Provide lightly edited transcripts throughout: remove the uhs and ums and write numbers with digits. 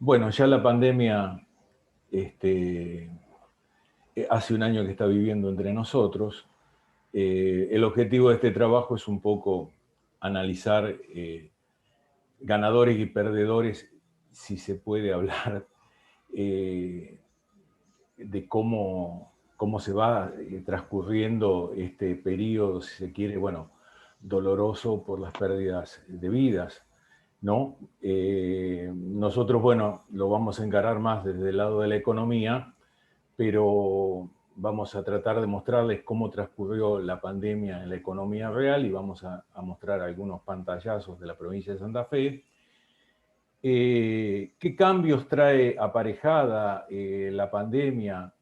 Bueno, ya la pandemia hace un año que está viviendo entre nosotros. El objetivo de este trabajo es un poco analizar ganadores y perdedores, si se puede hablar, eh, de cómo se va transcurriendo este periodo, si se quiere, bueno, doloroso por las pérdidas de vidas, ¿no? Nosotros, bueno, lo vamos a encarar más desde el lado de la economía, pero vamos a tratar de mostrarles cómo transcurrió la pandemia en la economía real y vamos a mostrar algunos pantallazos de la provincia de Santa Fe. ¿Qué cambios trae aparejada la pandemia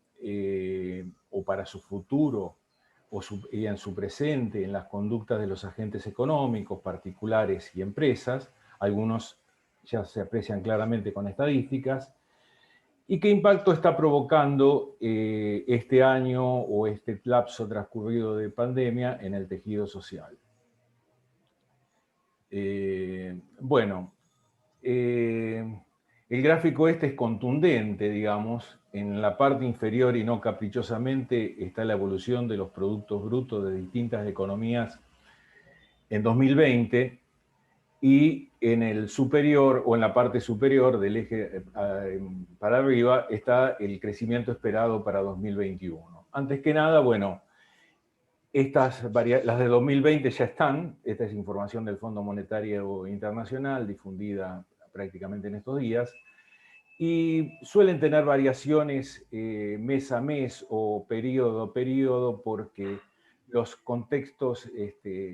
o para su futuro y en su presente en las conductas de los agentes económicos, particulares y empresas? Algunos ya se aprecian claramente con estadísticas. ¿Y qué impacto está provocando este año o este lapso transcurrido de pandemia en el tejido social? Bueno, el gráfico este es contundente, digamos. En la parte inferior y no caprichosamente está la evolución de los productos brutos de distintas economías en 2020 y en el superior o en la parte superior del eje para arriba está el crecimiento esperado para 2021. Antes que nada, bueno, las de 2020 ya están. Esta es información del Fondo Monetario Internacional difundida prácticamente en estos días, y suelen tener variaciones mes a mes o periodo a periodo porque los contextos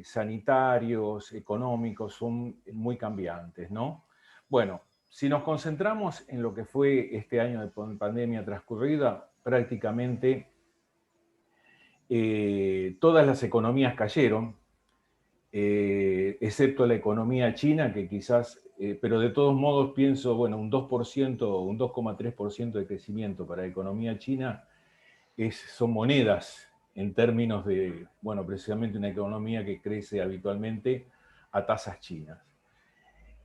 sanitarios, económicos son muy cambiantes, ¿no? Bueno, si nos concentramos en lo que fue este año de pandemia transcurrida, prácticamente todas las economías cayeron, excepto la economía china, que quizás, pero de todos modos pienso, bueno, un 2%, un 2,3% de crecimiento para la economía china son monedas en términos de, bueno, precisamente una economía que crece habitualmente a tasas chinas.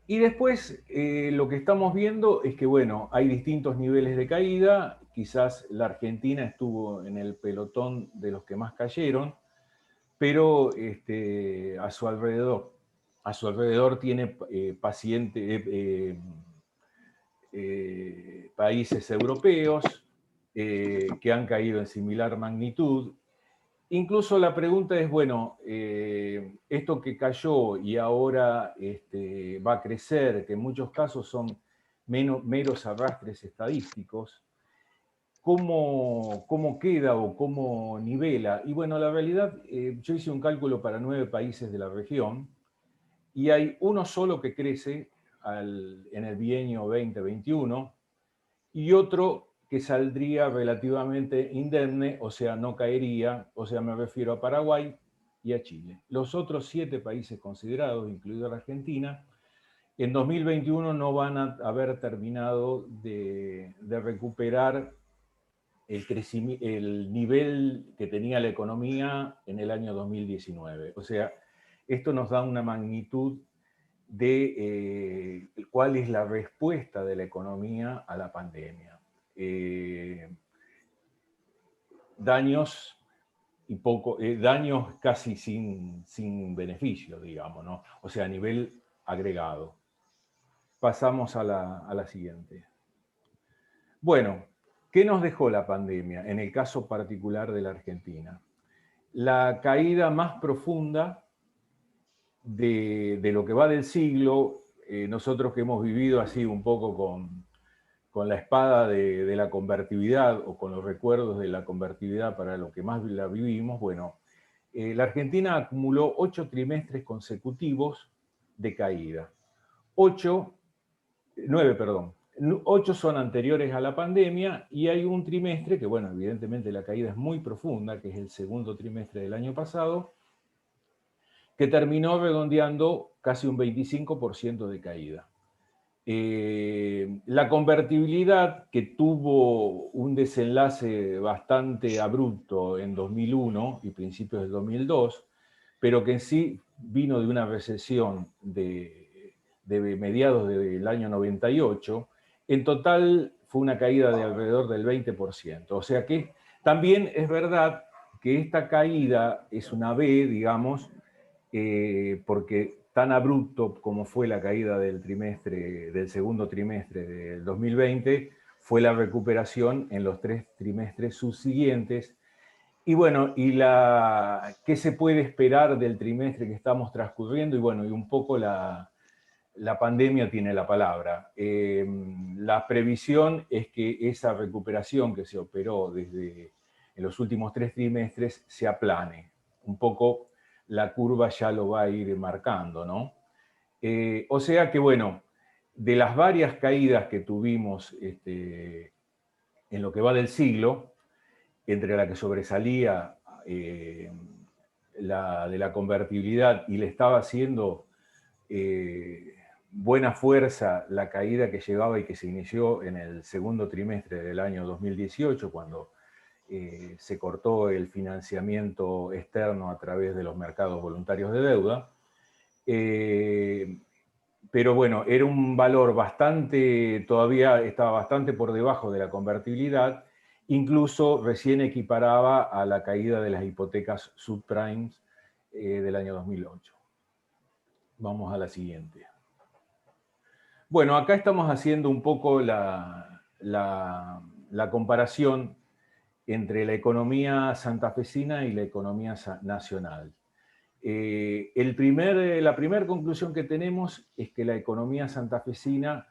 Y después lo que estamos viendo es que, bueno, hay distintos niveles de caída. Quizás la Argentina estuvo en el pelotón de los que más cayeron, pero a su alrededor tiene países europeos que han caído en similar magnitud. Incluso la pregunta es, bueno, esto que cayó y ahora va a crecer, que en muchos casos son meros arrastres estadísticos, ¿cómo queda o cómo nivela? Y bueno, la realidad, yo hice un cálculo para 9 países de la región y hay uno solo que crece en el bienio 2021 y otro que saldría relativamente indemne, o sea, no caería, o sea, me refiero a Paraguay y a Chile. Los otros 7 países considerados, incluida la Argentina, en 2021 no van a haber terminado de recuperar el nivel que tenía la economía en el año 2019. O sea, esto nos da una magnitud de cuál es la respuesta de la economía a la pandemia. Daños daños casi sin beneficio, digamos, ¿no? O sea, a nivel agregado. Pasamos a la siguiente. Bueno, ¿qué nos dejó la pandemia en el caso particular de la Argentina? La caída más profunda de lo que va del siglo. Nosotros que hemos vivido así un poco con la espada de la convertibilidad o con los recuerdos de la convertibilidad para lo que más la vivimos, bueno, la Argentina acumuló 8 trimestres consecutivos de caída. 9, perdón. 8 son anteriores a la pandemia y hay un trimestre que, bueno, evidentemente la caída es muy profunda, que es el segundo trimestre del año pasado, que terminó redondeando casi un 25% de caída. La convertibilidad, que tuvo un desenlace bastante abrupto en 2001 y principios del 2002, pero que en sí vino de una recesión de mediados del año 98, En total fue una caída de alrededor del 20%. O sea que también es verdad que esta caída es una V, digamos, porque tan abrupto como fue la caída del segundo trimestre del 2020, fue la recuperación en los 3 trimestres subsiguientes. Y bueno, ¿qué se puede esperar del trimestre que estamos transcurriendo? Y bueno, y un poco la pandemia tiene la palabra. La previsión es que esa recuperación que se operó desde en los últimos 3 trimestres se aplane. Un poco la curva ya lo va a ir marcando, ¿no? O sea que, bueno, de las varias caídas que tuvimos en lo que va del siglo, entre la que sobresalía la de la convertibilidad y le estaba haciendo buena fuerza la caída que llegaba y que se inició en el segundo trimestre del año 2018, cuando se cortó el financiamiento externo a través de los mercados voluntarios de deuda. Pero bueno, era un valor todavía estaba bastante por debajo de la convertibilidad, incluso recién equiparaba a la caída de las hipotecas subprimes del año 2008. Vamos a la siguiente. Bueno, acá estamos haciendo un poco la comparación entre la economía santafesina y la economía nacional. La primera conclusión que tenemos es que la economía santafesina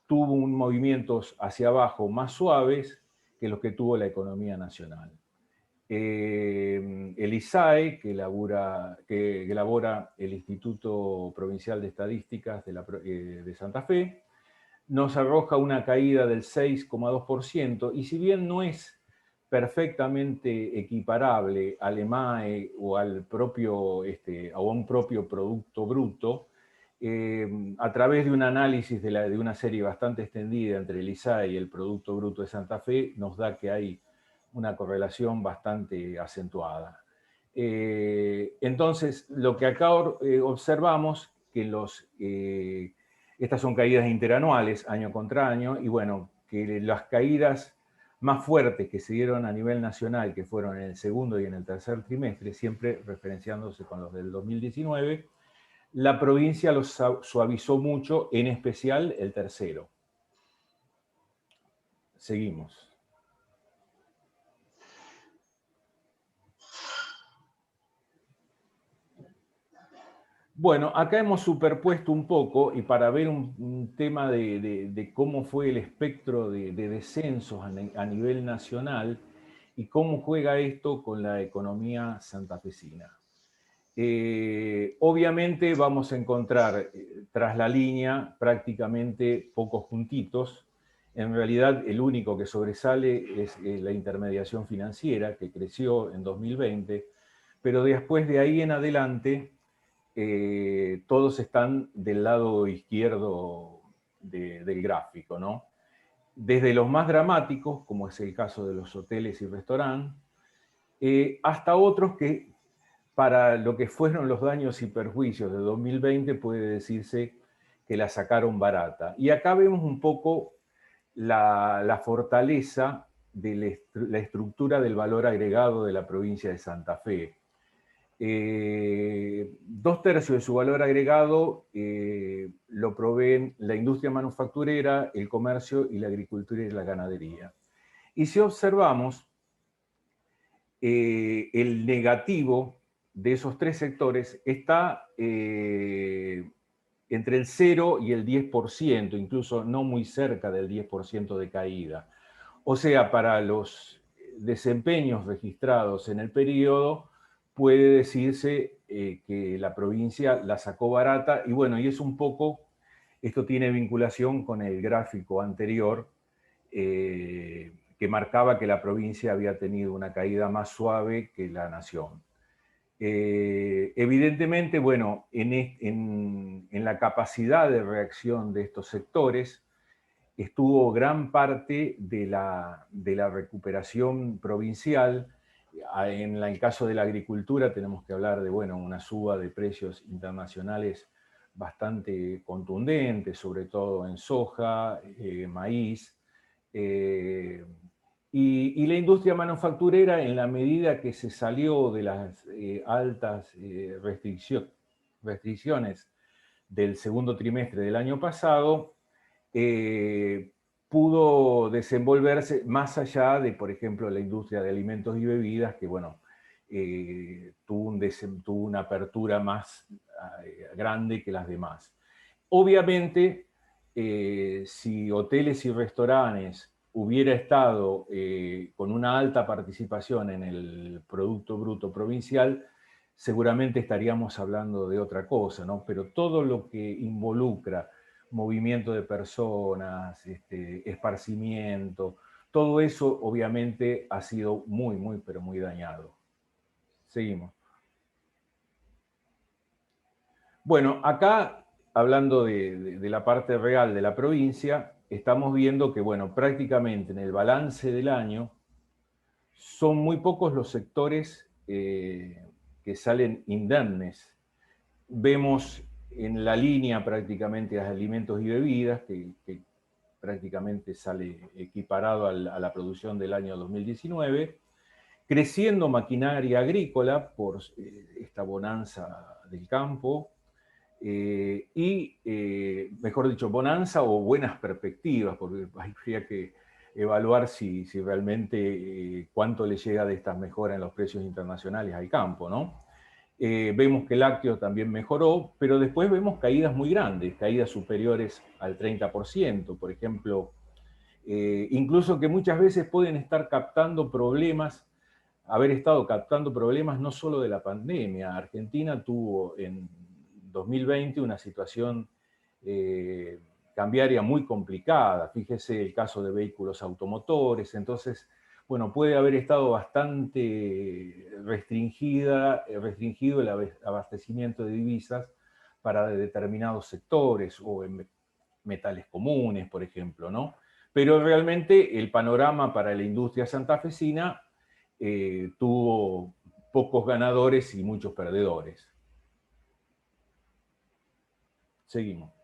tuvo movimientos hacia abajo más suaves que los que tuvo la economía nacional. El ISAE, que elabora el Instituto Provincial de Estadísticas de Santa Fe, nos arroja una caída del 6,2%, y si bien no es perfectamente equiparable al EMAE o a un propio Producto Bruto, a través de un análisis de una serie bastante extendida entre el ISAE y el Producto Bruto de Santa Fe, nos da que hay una correlación bastante acentuada. Entonces, lo que acá observamos, que estas son caídas interanuales, año contra año, y bueno, que las caídas más fuertes que se dieron a nivel nacional, que fueron en el segundo y en el tercer trimestre, siempre referenciándose con los del 2019, la provincia los suavizó mucho, en especial el tercero. Seguimos. Bueno, acá hemos superpuesto un poco, y para ver un tema de cómo fue el espectro de descensos a nivel nacional y cómo juega esto con la economía santafesina. Obviamente vamos a encontrar tras la línea prácticamente pocos puntitos. En realidad el único que sobresale es la intermediación financiera, que creció en 2020, pero después de ahí en adelante todos están del lado izquierdo del gráfico, ¿no? Desde los más dramáticos, como es el caso de los hoteles y restaurantes, hasta otros que para lo que fueron los daños y perjuicios de 2020 puede decirse que la sacaron barata. Y acá vemos un poco la fortaleza de la estructura del valor agregado de la provincia de Santa Fe. 2/3 de su valor agregado lo proveen la industria manufacturera, el comercio y la agricultura y la ganadería. Y si observamos, el negativo de esos 3 sectores está entre el 0 y el 10%, incluso no muy cerca del 10% de caída. O sea, para los desempeños registrados en el periodo, puede decirse que la provincia la sacó barata, y bueno, y es un poco, esto tiene vinculación con el gráfico anterior, que marcaba que la provincia había tenido una caída más suave que la nación. Evidentemente, bueno, en la capacidad de reacción de estos sectores estuvo gran parte de la recuperación provincial. En el caso de la agricultura tenemos que hablar de, bueno, una suba de precios internacionales bastante contundente, sobre todo en soja, maíz, y la industria manufacturera, en la medida que se salió de las altas restricciones del segundo trimestre del año pasado, pudo desenvolverse más allá de, por ejemplo, la industria de alimentos y bebidas, que, bueno, tuvo una apertura más grande que las demás. Obviamente, si hoteles y restaurantes hubiera estado con una alta participación en el Producto Bruto Provincial, seguramente estaríamos hablando de otra cosa, ¿no? Pero todo lo que involucra movimiento de personas, esparcimiento, todo eso obviamente ha sido muy, pero muy dañado. Seguimos. Bueno, acá, hablando de la parte real de la provincia, estamos viendo que, bueno, prácticamente en el balance del año son muy pocos los sectores que salen indemnes. Vemos en la línea prácticamente de alimentos y bebidas, que prácticamente sale equiparado a la producción del año 2019, creciendo maquinaria agrícola por esta bonanza del campo, mejor dicho, bonanza o buenas perspectivas, porque habría que evaluar si realmente cuánto le llega de estas mejoras en los precios internacionales al campo, ¿no? Vemos que el lácteo también mejoró, pero después vemos caídas muy grandes, caídas superiores al 30%, por ejemplo, incluso que muchas veces pueden estar captando problemas, haber estado captando problemas no solo de la pandemia. Argentina tuvo en 2020 una situación cambiaria muy complicada. Fíjese el caso de vehículos automotores. Entonces, bueno, puede haber estado bastante restringido el abastecimiento de divisas para determinados sectores o en metales comunes, por ejemplo, ¿no? Pero realmente el panorama para la industria santafesina tuvo pocos ganadores y muchos perdedores. Seguimos.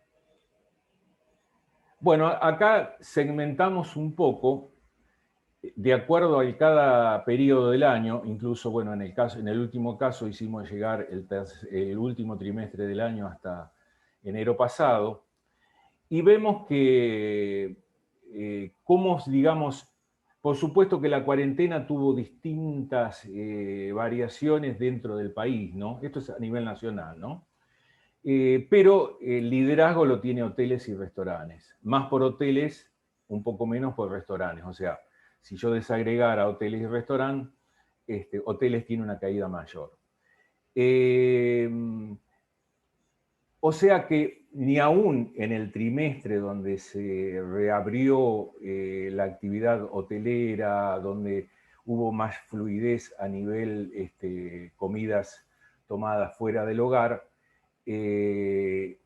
Bueno, acá segmentamos un poco de acuerdo a cada periodo del año. Incluso, bueno, en el último caso hicimos llegar el último trimestre del año hasta enero pasado, y vemos que, cómo, digamos, por supuesto que la cuarentena tuvo distintas variaciones dentro del país, ¿no? Esto es a nivel nacional, ¿no? Pero el liderazgo lo tiene hoteles y restaurantes. Más por hoteles, un poco menos por restaurantes. O sea, si yo desagregara hoteles y restaurantes, hoteles tiene una caída mayor. O sea que ni aún en el trimestre donde se reabrió la actividad hotelera, donde hubo más fluidez a nivel comidas tomadas fuera del hogar, el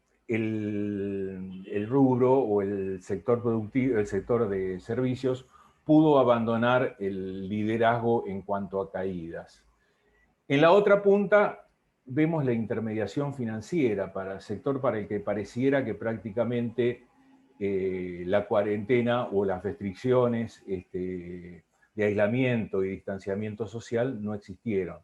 rubro o el sector productivo, el sector de servicios, pudo abandonar el liderazgo en cuanto a caídas. En la otra punta vemos la intermediación financiera para el sector para el que pareciera que prácticamente la cuarentena o las restricciones de aislamiento y distanciamiento social no existieron,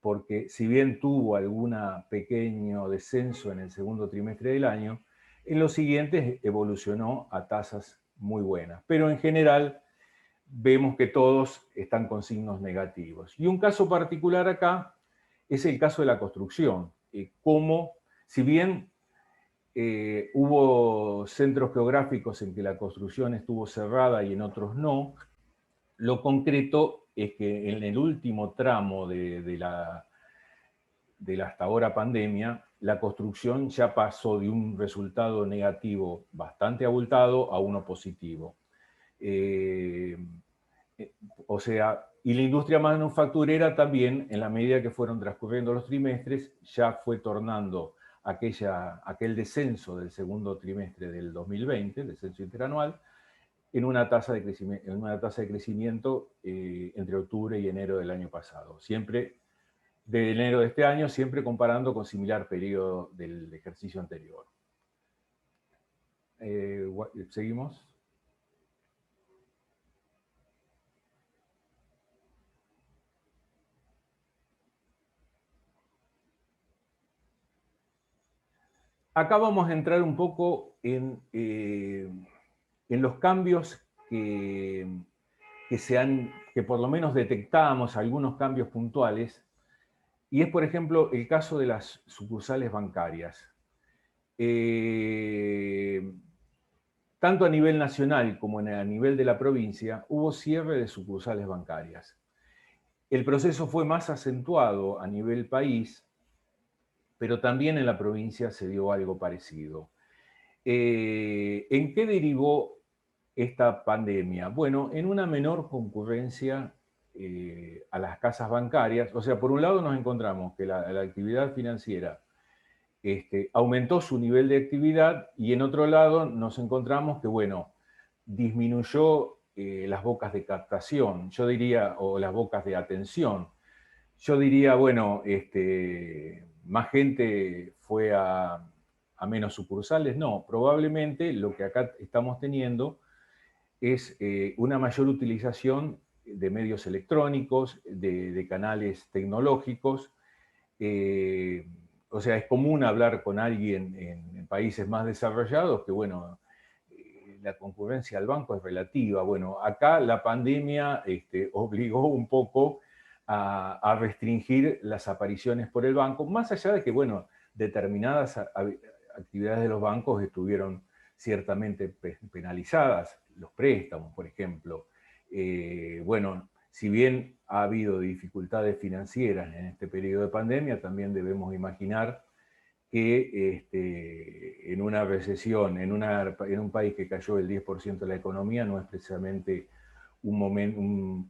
porque si bien tuvo algún pequeño descenso en el segundo trimestre del año, en los siguientes evolucionó a tasas muy buenas. Pero en general vemos que todos están con signos negativos. Y un caso particular acá es el caso de la construcción. Como, si bien hubo centros geográficos en que la construcción estuvo cerrada y en otros no, lo concreto es que en el último tramo de la hasta ahora pandemia, la construcción ya pasó de un resultado negativo bastante abultado a uno positivo. O sea, y la industria manufacturera también, en la medida que fueron transcurriendo los trimestres, ya fue tornando aquel descenso del segundo trimestre del 2020, descenso interanual, en una tasa de crecimiento, entre octubre y enero del año pasado. Siempre de enero de este año, siempre comparando con similar periodo del ejercicio anterior. ¿Seguimos? Acá vamos a entrar un poco en los cambios que por lo menos detectamos, algunos cambios puntuales, y es, por ejemplo, el caso de las sucursales bancarias. Tanto a nivel nacional como a nivel de la provincia, hubo cierre de sucursales bancarias. El proceso fue más acentuado a nivel país, pero también en la provincia se dio algo parecido. ¿En qué derivó esta pandemia? Bueno, en una menor concurrencia a las casas bancarias. O sea, por un lado nos encontramos que la actividad financiera aumentó su nivel de actividad y en otro lado nos encontramos que, bueno, disminuyó las bocas de captación, yo diría, o las bocas de atención. Yo diría, bueno, más gente fue a menos sucursales. No, probablemente lo que acá estamos teniendo es una mayor utilización de medios electrónicos, de canales tecnológicos. O sea, es común hablar con alguien en países más desarrollados que, bueno, la concurrencia al banco es relativa. Bueno, acá la pandemia obligó un poco a restringir las apariciones por el banco, más allá de que, bueno, determinadas actividades de los bancos estuvieron ciertamente penalizadas, los préstamos, por ejemplo. Bueno, si bien ha habido dificultades financieras en este periodo de pandemia, también debemos imaginar que en una recesión, en un país que cayó el 10% de la economía, no es precisamente un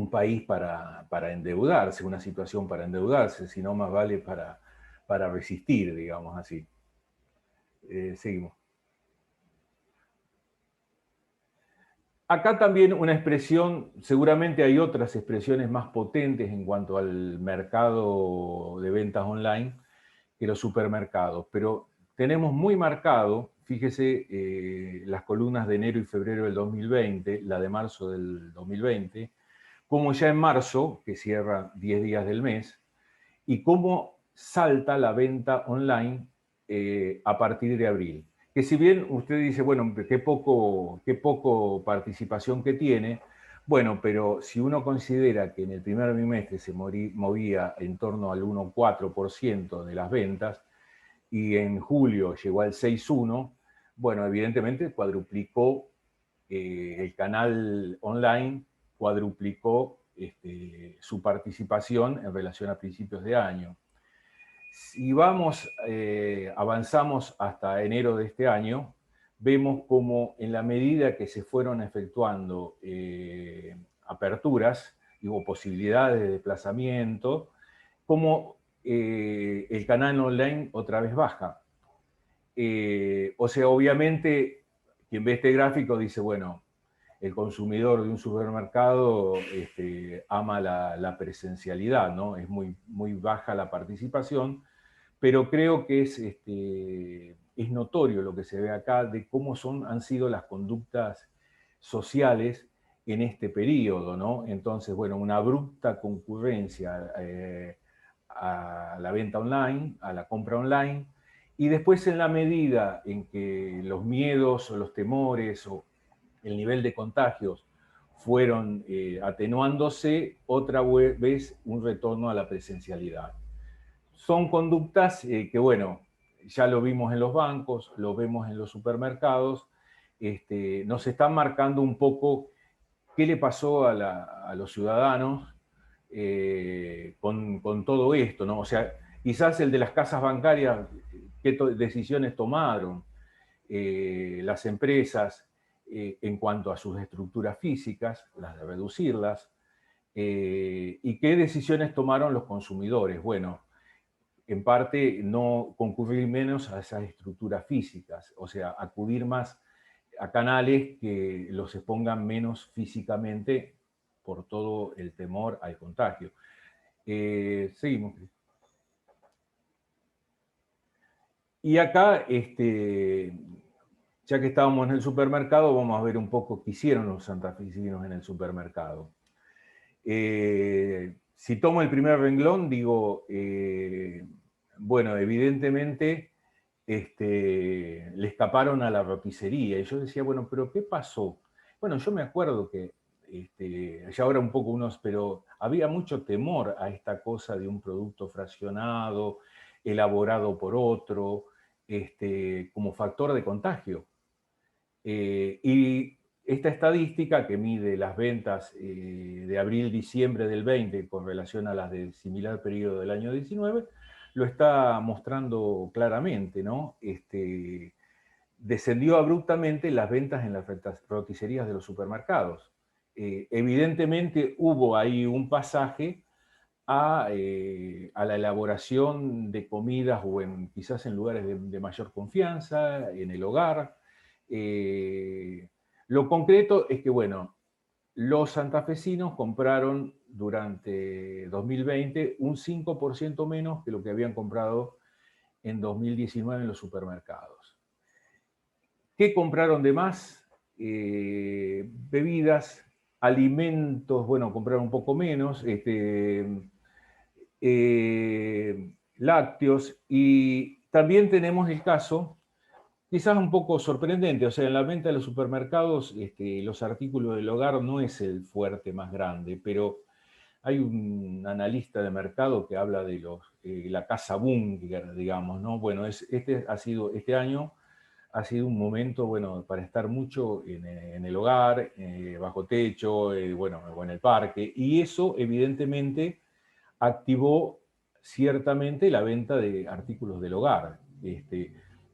país para endeudarse, una situación para endeudarse, sino más vale para resistir, digamos así. Seguimos. Acá también una expresión, seguramente hay otras expresiones más potentes en cuanto al mercado de ventas online que los supermercados, pero tenemos muy marcado, fíjese, las columnas de enero y febrero del 2020, la de marzo del 2020, como ya en marzo, que cierra 10 días del mes, y cómo salta la venta online a partir de abril. Que si bien usted dice, bueno, qué poco participación que tiene, bueno, pero si uno considera que en el primer bimestre se movía en torno al 1,4% de las ventas y en julio llegó al 6,1%, bueno, evidentemente cuadruplicó el canal online, cuadruplicó su participación en relación a principios de año. Si avanzamos hasta enero de este año, vemos como en la medida que se fueron efectuando aperturas o posibilidades de desplazamiento, como el canal online otra vez baja. O sea, obviamente, quien ve este gráfico dice, bueno, el consumidor de un supermercado ama la presencialidad, ¿no? Es muy baja la participación, pero creo que es notorio lo que se ve acá de cómo han sido las conductas sociales en este periodo, ¿no? Entonces, bueno, una abrupta concurrencia a la venta online, a la compra online, y después en la medida en que los miedos o los temores o el nivel de contagios fueron atenuándose, otra vez un retorno a la presencialidad. Son conductas que, bueno, ya lo vimos en los bancos, lo vemos en los supermercados, nos están marcando un poco qué le pasó a los ciudadanos con todo esto, ¿no? O sea, quizás el de las casas bancarias, qué decisiones tomaron las empresas en cuanto a sus estructuras físicas, las de reducirlas, y qué decisiones tomaron los consumidores. Bueno, en parte no concurrir menos a esas estructuras físicas, o sea, acudir más a canales que los expongan menos físicamente por todo el temor al contagio. Seguimos. Y acá, ya que estábamos en el supermercado, vamos a ver un poco qué hicieron los santafesinos en el supermercado. Si tomo el primer renglón, digo, bueno, evidentemente le escaparon a la roticería. Y yo decía, bueno, pero ¿qué pasó? Bueno, yo me acuerdo que, ya ahora un poco unos, pero había mucho temor a esta cosa de un producto fraccionado, elaborado por otro, como factor de contagio. Y esta estadística que mide las ventas de abril-diciembre del 20 con relación a las del similar periodo del año 19, lo está mostrando claramente, ¿no? Descendió abruptamente las ventas en las roticerías de los supermercados. Evidentemente hubo ahí un pasaje a la elaboración de comidas o quizás en lugares de mayor confianza, en el hogar. Lo concreto es que, bueno, los santafesinos compraron durante 2020 un 5% menos que lo que habían comprado en 2019 en los supermercados. ¿Qué compraron de más? Bebidas, alimentos, bueno, compraron un poco menos, lácteos, y también tenemos el caso, quizás un poco sorprendente, o sea, en la venta de los supermercados, los artículos del hogar no es el fuerte más grande, pero hay un analista de mercado que habla de la casa búnker, digamos, ¿no? Bueno, este año ha sido un momento, bueno, para estar mucho en el hogar, bajo techo, bueno, o en el parque, y eso evidentemente activó ciertamente la venta de artículos del hogar.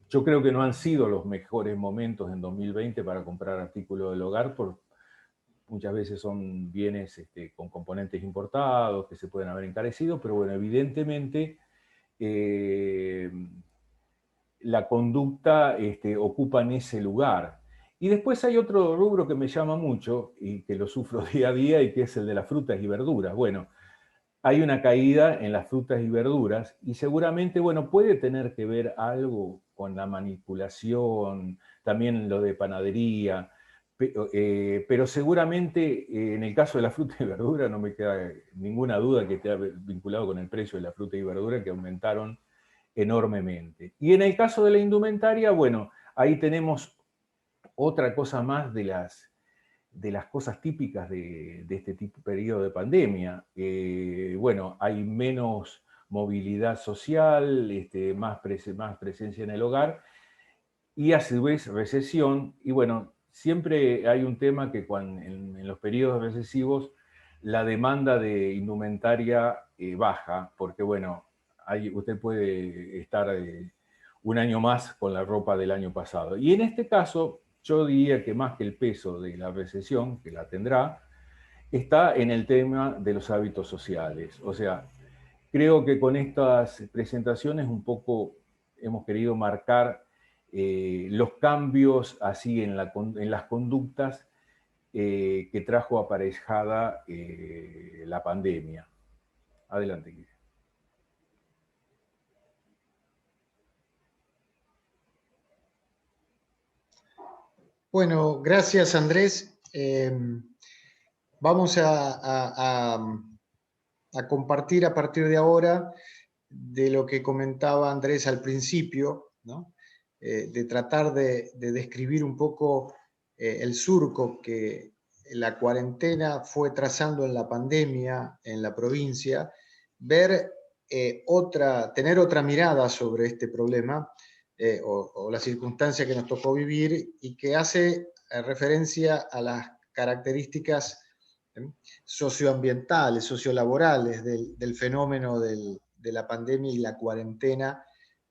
Yo creo que no han sido los mejores momentos en 2020 para comprar artículos del hogar, muchas veces son bienes con componentes importados que se pueden haber encarecido, pero bueno, evidentemente eh, la conducta ocupa en ese lugar. Y después hay otro rubro que me llama mucho y que lo sufro día a día y que es el de las frutas y verduras. Bueno, hay una caída en las frutas y verduras y seguramente, bueno, puede tener que ver algo con la manipulación, también lo de panadería, pero seguramente en el caso de la fruta y verdura no me queda ninguna duda que esté vinculado con el precio de la fruta y verdura que aumentaron enormemente. Y en el caso de la indumentaria, bueno, ahí tenemos otra cosa más de las cosas típicas de este tipo, periodo de pandemia. Bueno, hay menos movilidad social, más presencia en el hogar y a su vez recesión. Y bueno, siempre hay un tema que en los periodos recesivos la demanda de indumentaria baja, porque bueno, usted puede estar un año más con la ropa del año pasado. Y en este caso, yo diría que más que el peso de la recesión, que la tendrá, está en el tema de los hábitos sociales. O sea, creo que con estas presentaciones un poco hemos querido marcar los cambios así en las conductas que trajo aparejada la pandemia. Adelante, Guille. Bueno, gracias Andrés. Vamos a compartir a partir de ahora de lo que comentaba Andrés al principio, ¿no? De tratar de describir un poco el surco que la cuarentena fue trazando en la pandemia en la provincia, ver tener otra mirada sobre este problema o la circunstancia que nos tocó vivir y que hace referencia a las características socioambientales, sociolaborales del fenómeno de la pandemia y la cuarentena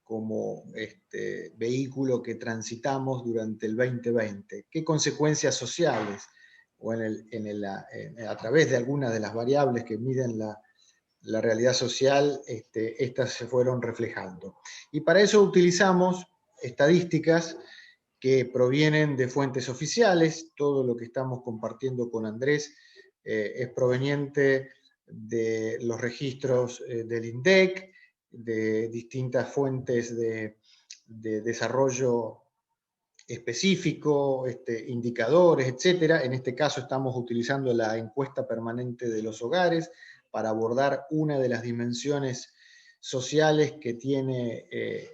como vehículo que transitamos durante el 2020. ¿Qué consecuencias sociales o a través de algunas de las variables que miden la realidad social, estas se fueron reflejando? Y para eso utilizamos estadísticas que provienen de fuentes oficiales. Todo lo que estamos compartiendo con Andrés es proveniente de los registros del INDEC, de distintas fuentes de desarrollo específico, indicadores, etcétera. En este caso estamos utilizando la encuesta permanente de los hogares para abordar una de las dimensiones sociales que tiene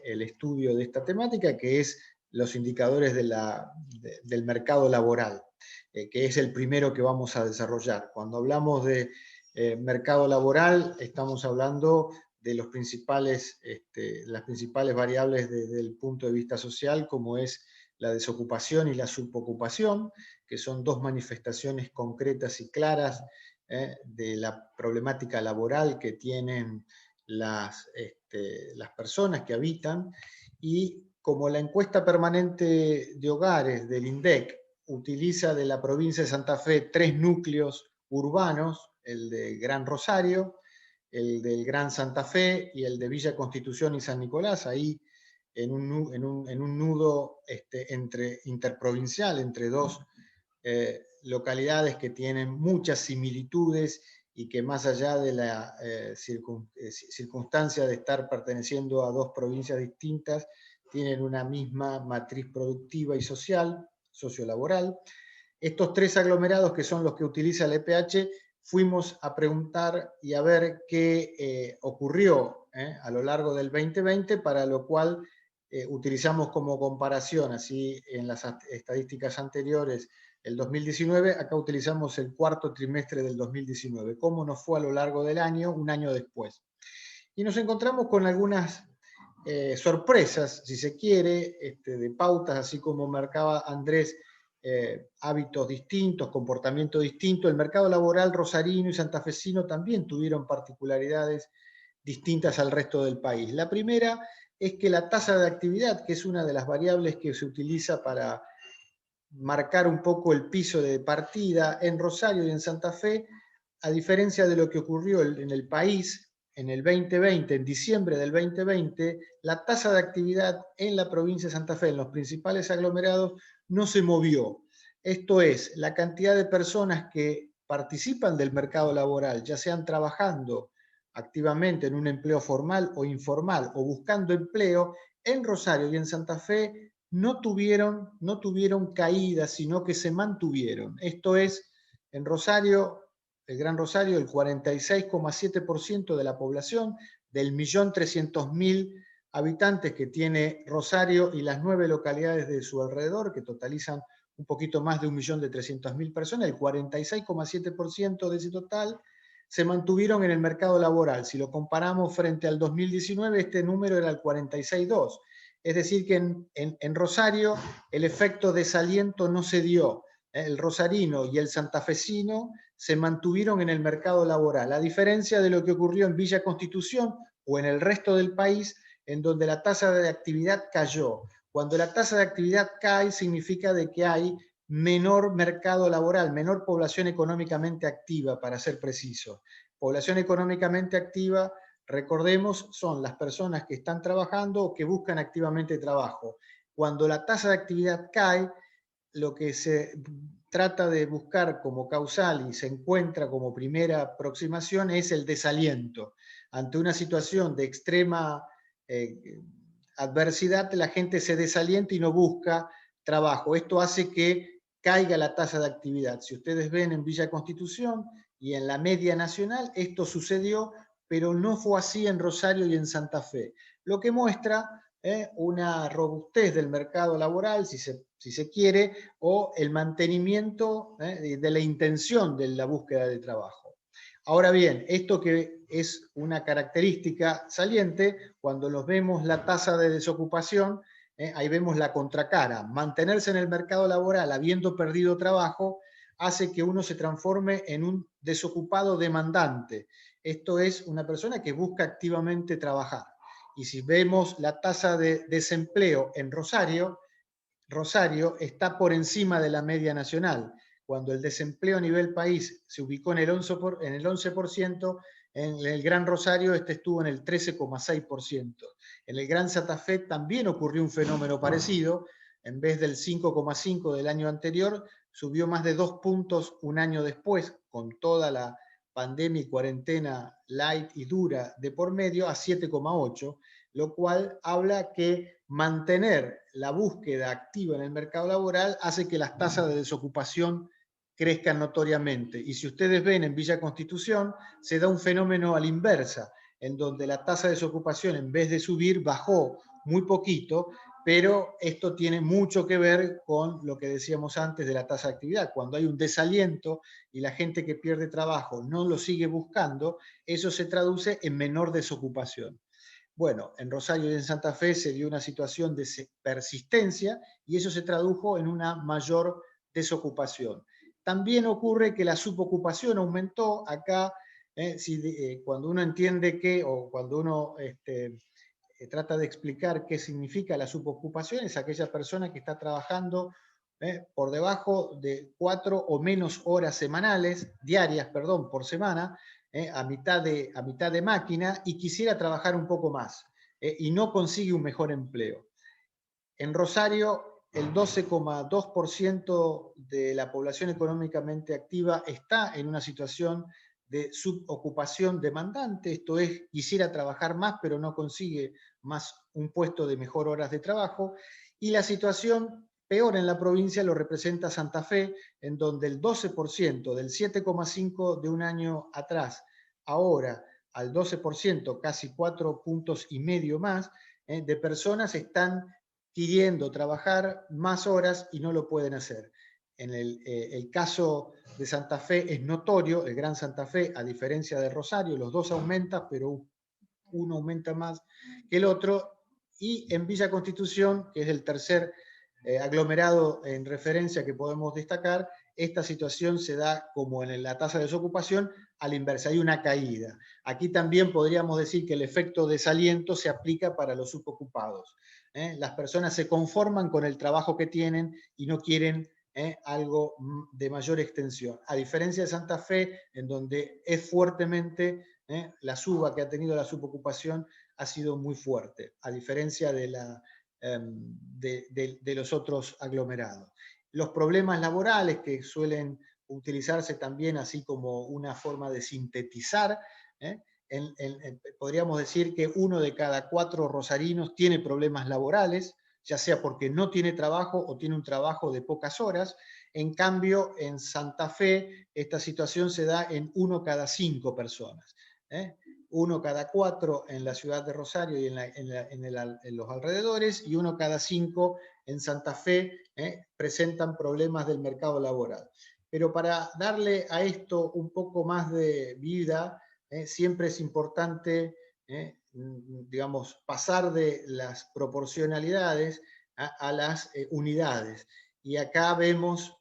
el estudio de esta temática, que es los indicadores del mercado laboral, que es el primero que vamos a desarrollar. Cuando hablamos de mercado laboral, estamos hablando de las principales variables desde el punto de vista social, como es la desocupación y la subocupación, que son dos manifestaciones concretas y claras de la problemática laboral que tienen las personas que habitan. Y como la encuesta permanente de hogares del INDEC utiliza de la provincia de Santa Fe 3 núcleos urbanos, el de Gran Rosario, el del Gran Santa Fe y el de Villa Constitución y San Nicolás, ahí en un nudo interprovincial entre dos localidades que tienen muchas similitudes y que más allá de la circunstancia de estar perteneciendo a dos provincias distintas, tienen una misma matriz productiva y social, sociolaboral. Estos 3 aglomerados, que son los que utiliza el EPH, fuimos a preguntar y a ver qué ocurrió a lo largo del 2020, para lo cual utilizamos como comparación, así en las estadísticas anteriores, el 2019, acá utilizamos el cuarto trimestre del 2019, cómo nos fue a lo largo del año, un año después. Y nos encontramos con algunas sorpresas, si se quiere, de pautas, así como marcaba Andrés, hábitos distintos, comportamiento distinto. El mercado laboral rosarino y santafesino también tuvieron particularidades distintas al resto del país. La primera es que la tasa de actividad, que es una de las variables que se utiliza para marcar un poco el piso de partida en Rosario y en Santa Fe, a diferencia de lo que ocurrió en el país en el 2020, en diciembre del 2020, la tasa de actividad en la provincia de Santa Fe, en los principales aglomerados, no se movió. Esto es, la cantidad de personas que participan del mercado laboral, ya sean trabajando activamente en un empleo formal o informal o buscando empleo, en Rosario y en Santa Fe no tuvieron caídas, sino que se mantuvieron. Esto es, en Rosario, el Gran Rosario, el 46,7% de la población, del 1.300.000 habitantes que tiene Rosario y las 9 localidades de su alrededor, que totalizan un poquito más de 1.300.000 personas, el 46,7% de ese total se mantuvieron en el mercado laboral. Si lo comparamos frente al 2019, este número era el 46,2%. Es decir, que en Rosario el efecto desaliento no se dio. El rosarino y el santafesino se mantuvieron en el mercado laboral, a diferencia de lo que ocurrió en Villa Constitución o en el resto del país, en donde la tasa de actividad cayó. Cuando la tasa de actividad cae, significa de que hay menor mercado laboral, menor población económicamente activa, para ser preciso. Población económicamente activa, recordemos, son las personas que están trabajando o que buscan activamente trabajo. Cuando la tasa de actividad cae, lo que se trata de buscar como causal y se encuentra como primera aproximación es el desaliento. Ante una situación de extrema adversidad, la gente se desalienta y no busca trabajo. Esto hace que caiga la tasa de actividad. Si ustedes ven en Villa Constitución y en la media nacional, esto sucedió, pero no fue así en Rosario y en Santa Fe. Lo que muestra una robustez del mercado laboral, si se quiere, o el mantenimiento de la intención de la búsqueda de trabajo. Ahora bien, esto que es una característica saliente, cuando nos vemos la tasa de desocupación, ahí vemos la contracara. Mantenerse en el mercado laboral habiendo perdido trabajo hace que uno se transforme en un desocupado demandante. Esto es una persona que busca activamente trabajar. Y si vemos la tasa de desempleo en Rosario, Rosario está por encima de la media nacional. Cuando el desempleo a nivel país se ubicó en el 11%, en el Gran Rosario estuvo en el 13,6%. En el Gran Santa Fe también ocurrió un fenómeno parecido. En vez del 5,5% del año anterior, subió más de 2 puntos un año después, con toda la pandemia y cuarentena light y dura de por medio, a 7,8, lo cual habla que mantener la búsqueda activa en el mercado laboral hace que las tasas de desocupación crezcan notoriamente. Y si ustedes ven en Villa Constitución, se da un fenómeno a la inversa, en donde la tasa de desocupación, en vez de subir, bajó muy poquito, pero esto tiene mucho que ver con lo que decíamos antes de la tasa de actividad. Cuando hay un desaliento y la gente que pierde trabajo no lo sigue buscando, eso se traduce en menor desocupación. Bueno, en Rosario y en Santa Fe se dio una situación de persistencia y eso se tradujo en una mayor desocupación. También ocurre que la subocupación aumentó acá, cuando uno entiende que, o cuando uno trata de explicar qué significa la subocupación, es aquella persona que está trabajando por debajo de 4 o menos horas semanales, diarias, perdón, por semana, a mitad de máquina, y quisiera trabajar un poco más, y no consigue un mejor empleo. En Rosario, el 12,2% de la población económicamente activa está en una situación de subocupación demandante, esto es, quisiera trabajar más, pero no consigue más un puesto de mejor horas de trabajo, y la situación peor en la provincia lo representa Santa Fe, en donde el 12% del 7,5% de un año atrás, ahora al 12%, casi 4,5 puntos más, de personas están queriendo trabajar más horas y no lo pueden hacer. En el caso de Santa Fe es notorio, el Gran Santa Fe, a diferencia de Rosario, los dos aumentan, pero uno aumenta más que el otro, y en Villa Constitución, que es el tercer aglomerado en referencia que podemos destacar, esta situación se da como en la tasa de desocupación a la inversa, hay una caída. Aquí también podríamos decir que el efecto desaliento se aplica para los subocupados. Las personas se conforman con el trabajo que tienen y no quieren algo de mayor extensión. A diferencia de Santa Fe, en donde es fuertemente la suba que ha tenido la subocupación ha sido muy fuerte, a diferencia de los otros aglomerados. Los problemas laborales que suelen utilizarse también así como una forma de sintetizar, podríamos decir que 1 de cada 4 rosarinos tiene problemas laborales, ya sea porque no tiene trabajo o tiene un trabajo de pocas horas. En cambio, en Santa Fe, esta situación se da en 1 cada 5 personas. 1 cada 4 en la ciudad de Rosario y en los alrededores, y 1 cada 5 en Santa Fe presentan problemas del mercado laboral. Pero para darle a esto un poco más de vida, siempre es importante, digamos, pasar de las proporcionalidades a las unidades. Y acá vemos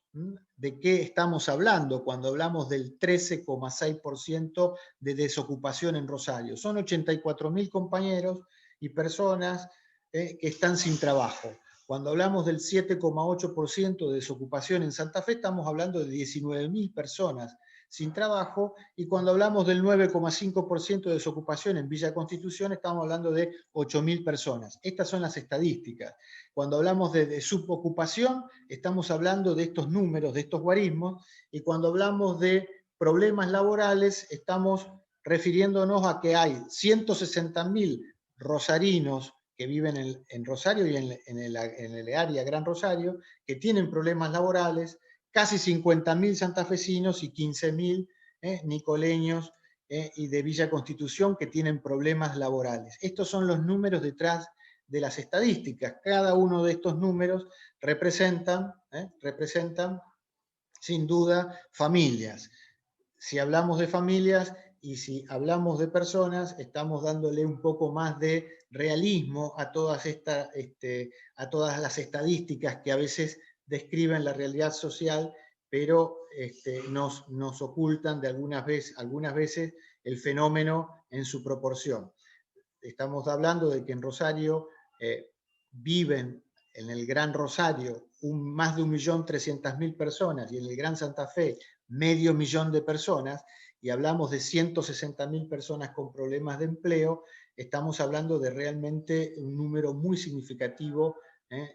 de qué estamos hablando cuando hablamos del 13,6% de desocupación en Rosario. Son 84.000 compañeros y personas que están sin trabajo. Cuando hablamos del 7,8% de desocupación en Santa Fe, estamos hablando de 19.000 personas sin trabajo, y cuando hablamos del 9,5% de desocupación en Villa Constitución, estamos hablando de 8.000 personas. Estas son las estadísticas. Cuando hablamos de subocupación, estamos hablando de estos números, de estos guarismos, y cuando hablamos de problemas laborales, estamos refiriéndonos a que hay 160.000 rosarinos que viven en Rosario y en el área Gran Rosario, que tienen problemas laborales, casi 50.000 santafesinos y 15.000 nicoleños y de Villa Constitución que tienen problemas laborales. Estos son los números detrás de las estadísticas. Cada uno de estos números representan sin duda familias. Si hablamos de familias y si hablamos de personas, estamos dándole un poco más de realismo a todas las estadísticas que a veces describen la realidad social, pero nos ocultan de algunas veces el fenómeno en su proporción. Estamos hablando de que en Rosario viven, en el Gran Rosario, más de 1.300.000 personas, y en el Gran Santa Fe 500.000 de personas, y hablamos de 160.000 personas con problemas de empleo, estamos hablando de realmente un número muy significativo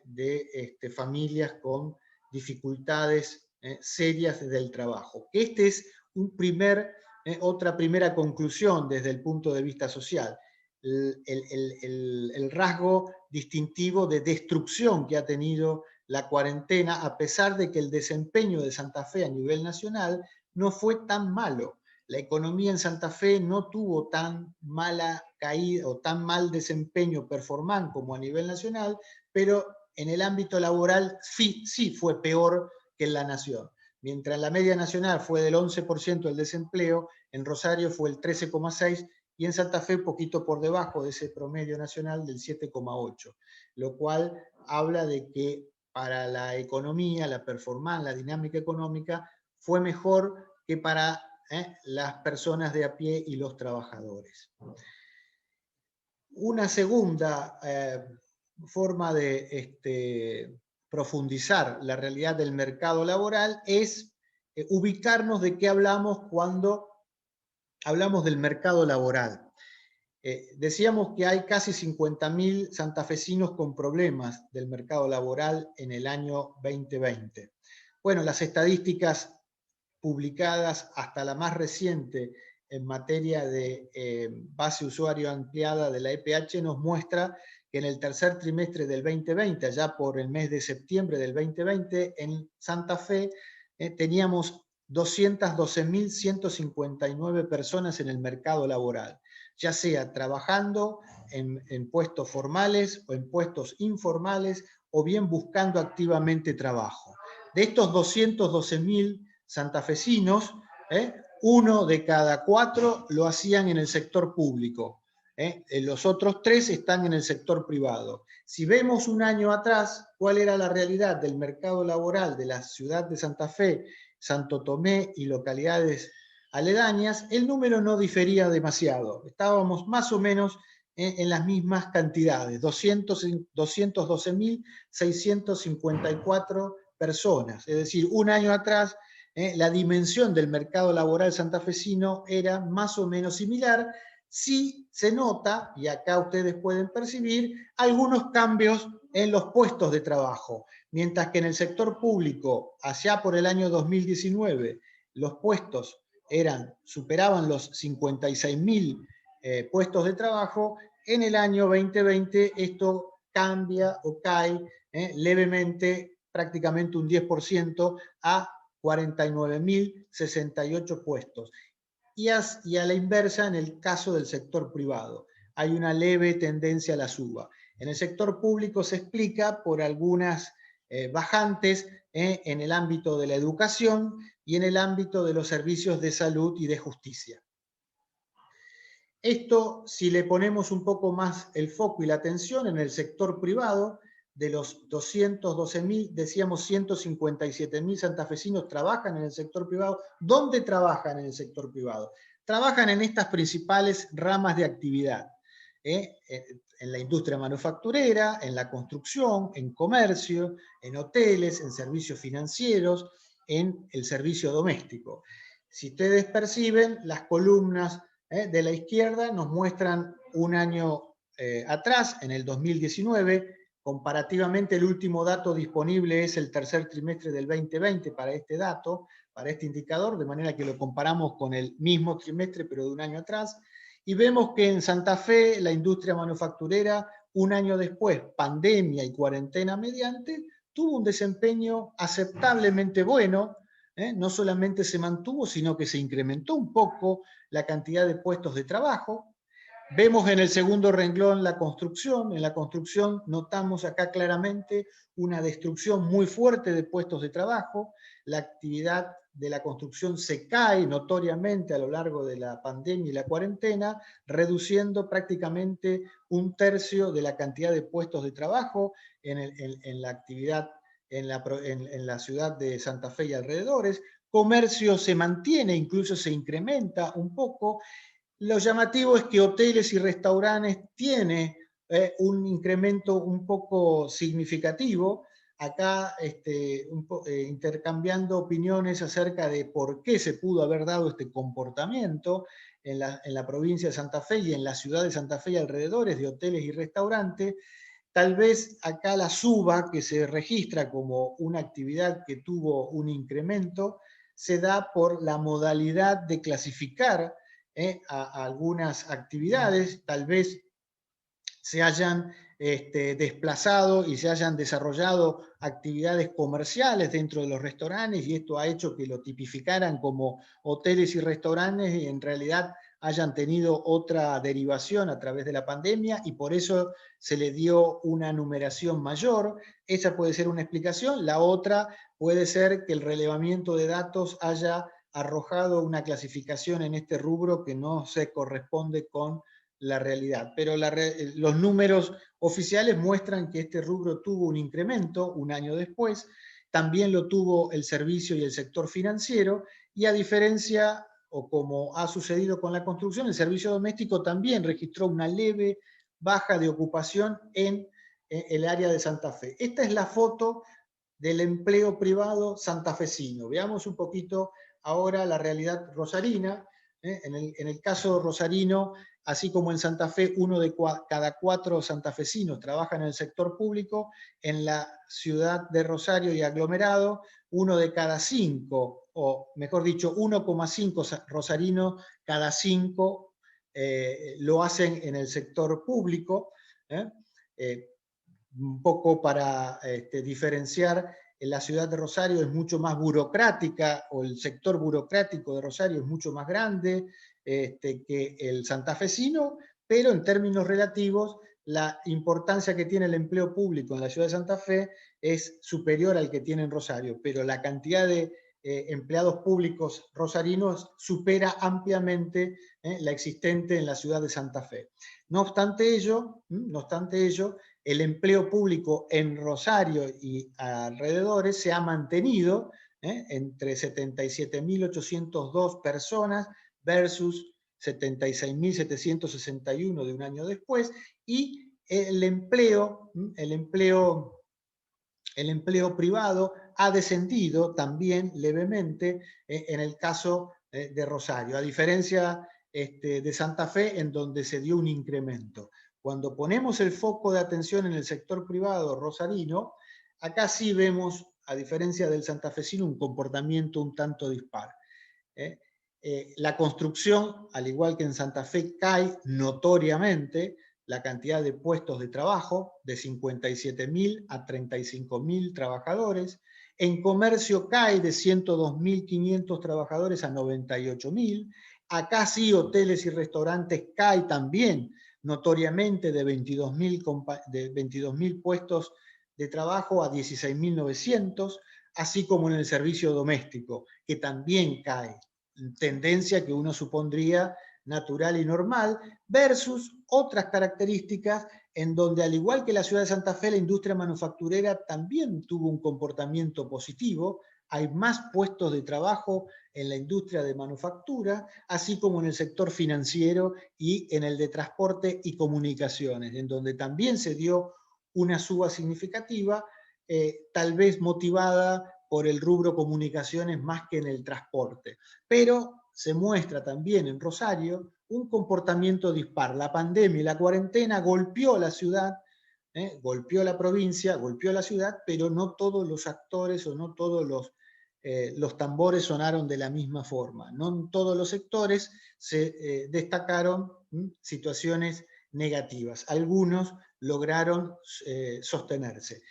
de familias con dificultades serias del trabajo. Este es un primer otra primera conclusión desde el punto de vista social. El rasgo distintivo de destrucción que ha tenido la cuarentena, a pesar de que el desempeño de Santa Fe a nivel nacional no fue tan malo. La economía en Santa Fe no tuvo tan mala caída o tan mal desempeño performante como a nivel nacional, pero en el ámbito laboral sí fue peor que en la nación. Mientras la media nacional fue del 11% del desempleo, en Rosario fue el 13,6% y en Santa Fe poquito por debajo de ese promedio nacional del 7,8%, lo cual habla de que para la economía, la performance, la dinámica económica, fue mejor que para las personas de a pie y los trabajadores. Una segunda forma de profundizar la realidad del mercado laboral es ubicarnos de qué hablamos cuando hablamos del mercado laboral. Decíamos que hay casi 50.000 santafesinos con problemas del mercado laboral en el año 2020. Bueno, las estadísticas publicadas hasta la más reciente en materia de base usuario ampliada de la EPH nos muestra que en el tercer trimestre del 2020, allá por el mes de septiembre del 2020, en Santa Fe teníamos 212.159 personas en el mercado laboral, ya sea trabajando en puestos formales o en puestos informales, o bien buscando activamente trabajo. De estos 212.000 santafesinos, uno de cada 4 lo hacían en el sector público. Los otros 3 están en el sector privado. Si vemos un año atrás cuál era la realidad del mercado laboral de la ciudad de Santa Fe, Santo Tomé y localidades aledañas, el número no difería demasiado. Estábamos más o menos en las mismas cantidades, 212.654 personas. Es decir, un año atrás la dimensión del mercado laboral santafesino era más o menos similar. Sí se nota, y acá ustedes pueden percibir, algunos cambios en los puestos de trabajo. Mientras que en el sector público, allá por el año 2019, los puestos superaban los 56.000 puestos de trabajo, en el año 2020 esto cambia o cae levemente, prácticamente un 10%, a 49.068 puestos. Y a la inversa en el caso del sector privado. Hay una leve tendencia a la suba. En el sector público se explica por algunas bajantes en el ámbito de la educación y en el ámbito de los servicios de salud y de justicia. Esto, si le ponemos un poco más el foco y la atención en el sector privado, de los 212.000, decíamos 157.000 santafesinos trabajan en el sector privado. ¿Dónde trabajan en el sector privado? Trabajan en estas principales ramas de actividad. En la industria manufacturera, en la construcción, en comercio, en hoteles, en servicios financieros, en el servicio doméstico. Si ustedes perciben, las columnas de la izquierda nos muestran un año atrás, en el 2019, comparativamente el último dato disponible es el tercer trimestre del 2020 para este dato, para este indicador, de manera que lo comparamos con el mismo trimestre pero de un año atrás, y vemos que en Santa Fe la industria manufacturera, un año después, pandemia y cuarentena mediante, tuvo un desempeño aceptablemente bueno. No solamente se mantuvo, sino que se incrementó un poco la cantidad de puestos de trabajo. Vemos en el segundo renglón la construcción. En la construcción notamos acá claramente una destrucción muy fuerte de puestos de trabajo. La actividad de la construcción se cae notoriamente a lo largo de la pandemia y la cuarentena, reduciendo prácticamente un tercio de la cantidad de puestos de trabajo en la actividad en la ciudad de Santa Fe y alrededores. Comercio se mantiene, incluso se incrementa un poco. Lo llamativo es que hoteles y restaurantes tienen un incremento un poco significativo. Acá intercambiando opiniones acerca de por qué se pudo haber dado este comportamiento en la provincia de Santa Fe y en la ciudad de Santa Fe y alrededores de hoteles y restaurantes. Tal vez acá la suba que se registra como una actividad que tuvo un incremento se da por la modalidad de clasificar a algunas actividades. Tal vez se hayan desplazado y se hayan desarrollado actividades comerciales dentro de los restaurantes, y esto ha hecho que lo tipificaran como hoteles y restaurantes, y en realidad hayan tenido otra derivación a través de la pandemia, y por eso se le dio una numeración mayor. Esa puede ser una explicación. La otra puede ser que el relevamiento de datos haya arrojado una clasificación en este rubro que no se corresponde con la realidad. Pero los números oficiales muestran que este rubro tuvo un incremento un año después. También lo tuvo el servicio y el sector financiero, y a diferencia, o como ha sucedido con la construcción, el servicio doméstico también registró una leve baja de ocupación en el área de Santa Fe. Esta es la foto del empleo privado santafesino. Veamos un poquito ahora la realidad rosarina. En el caso rosarino, así como en Santa Fe, uno de cada 4 santafesinos trabaja en el sector público. En la ciudad de Rosario y aglomerado, uno de cada 5, o mejor dicho, 1,5 rosarinos cada 5 lo hacen en el sector público. Un poco para diferenciar, en la ciudad de Rosario es mucho más burocrática, o el sector burocrático de Rosario es mucho más grande que el santafesino, pero en términos relativos, la importancia que tiene el empleo público en la ciudad de Santa Fe es superior al que tiene en Rosario, pero la cantidad de empleados públicos rosarinos supera ampliamente la existente en la ciudad de Santa Fe. No obstante ello, el empleo público en Rosario y alrededores se ha mantenido entre 77.802 personas versus 76.761 de un año después, y el empleo privado ha descendido también levemente en el caso de Rosario, a diferencia de Santa Fe, en donde se dio un incremento. Cuando ponemos el foco de atención en el sector privado rosarino, acá sí vemos, a diferencia del santafesino, un comportamiento un tanto dispar. La construcción, al igual que en Santa Fe, cae notoriamente la cantidad de puestos de trabajo, de 57.000 a 35.000 trabajadores. En comercio cae de 102.500 trabajadores a 98.000. Acá sí, hoteles y restaurantes cae también notoriamente de 22.000 puestos de trabajo a 16.900, así como en el servicio doméstico, que también cae, tendencia que uno supondría natural y normal, versus otras características en donde, al igual que la ciudad de Santa Fe, la industria manufacturera también tuvo un comportamiento positivo. Hay más puestos de trabajo en la industria de manufactura, así como en el sector financiero y en el de transporte y comunicaciones, en donde también se dio una suba significativa, tal vez motivada por el rubro comunicaciones más que en el transporte. Pero se muestra también en Rosario un comportamiento dispar. La pandemia y la cuarentena golpeó la ciudad, golpeó la provincia, golpeó la ciudad, pero no todos los actores o no todos los tambores sonaron de la misma forma. No en todos los sectores se destacaron situaciones negativas. Algunos lograron sostenerse.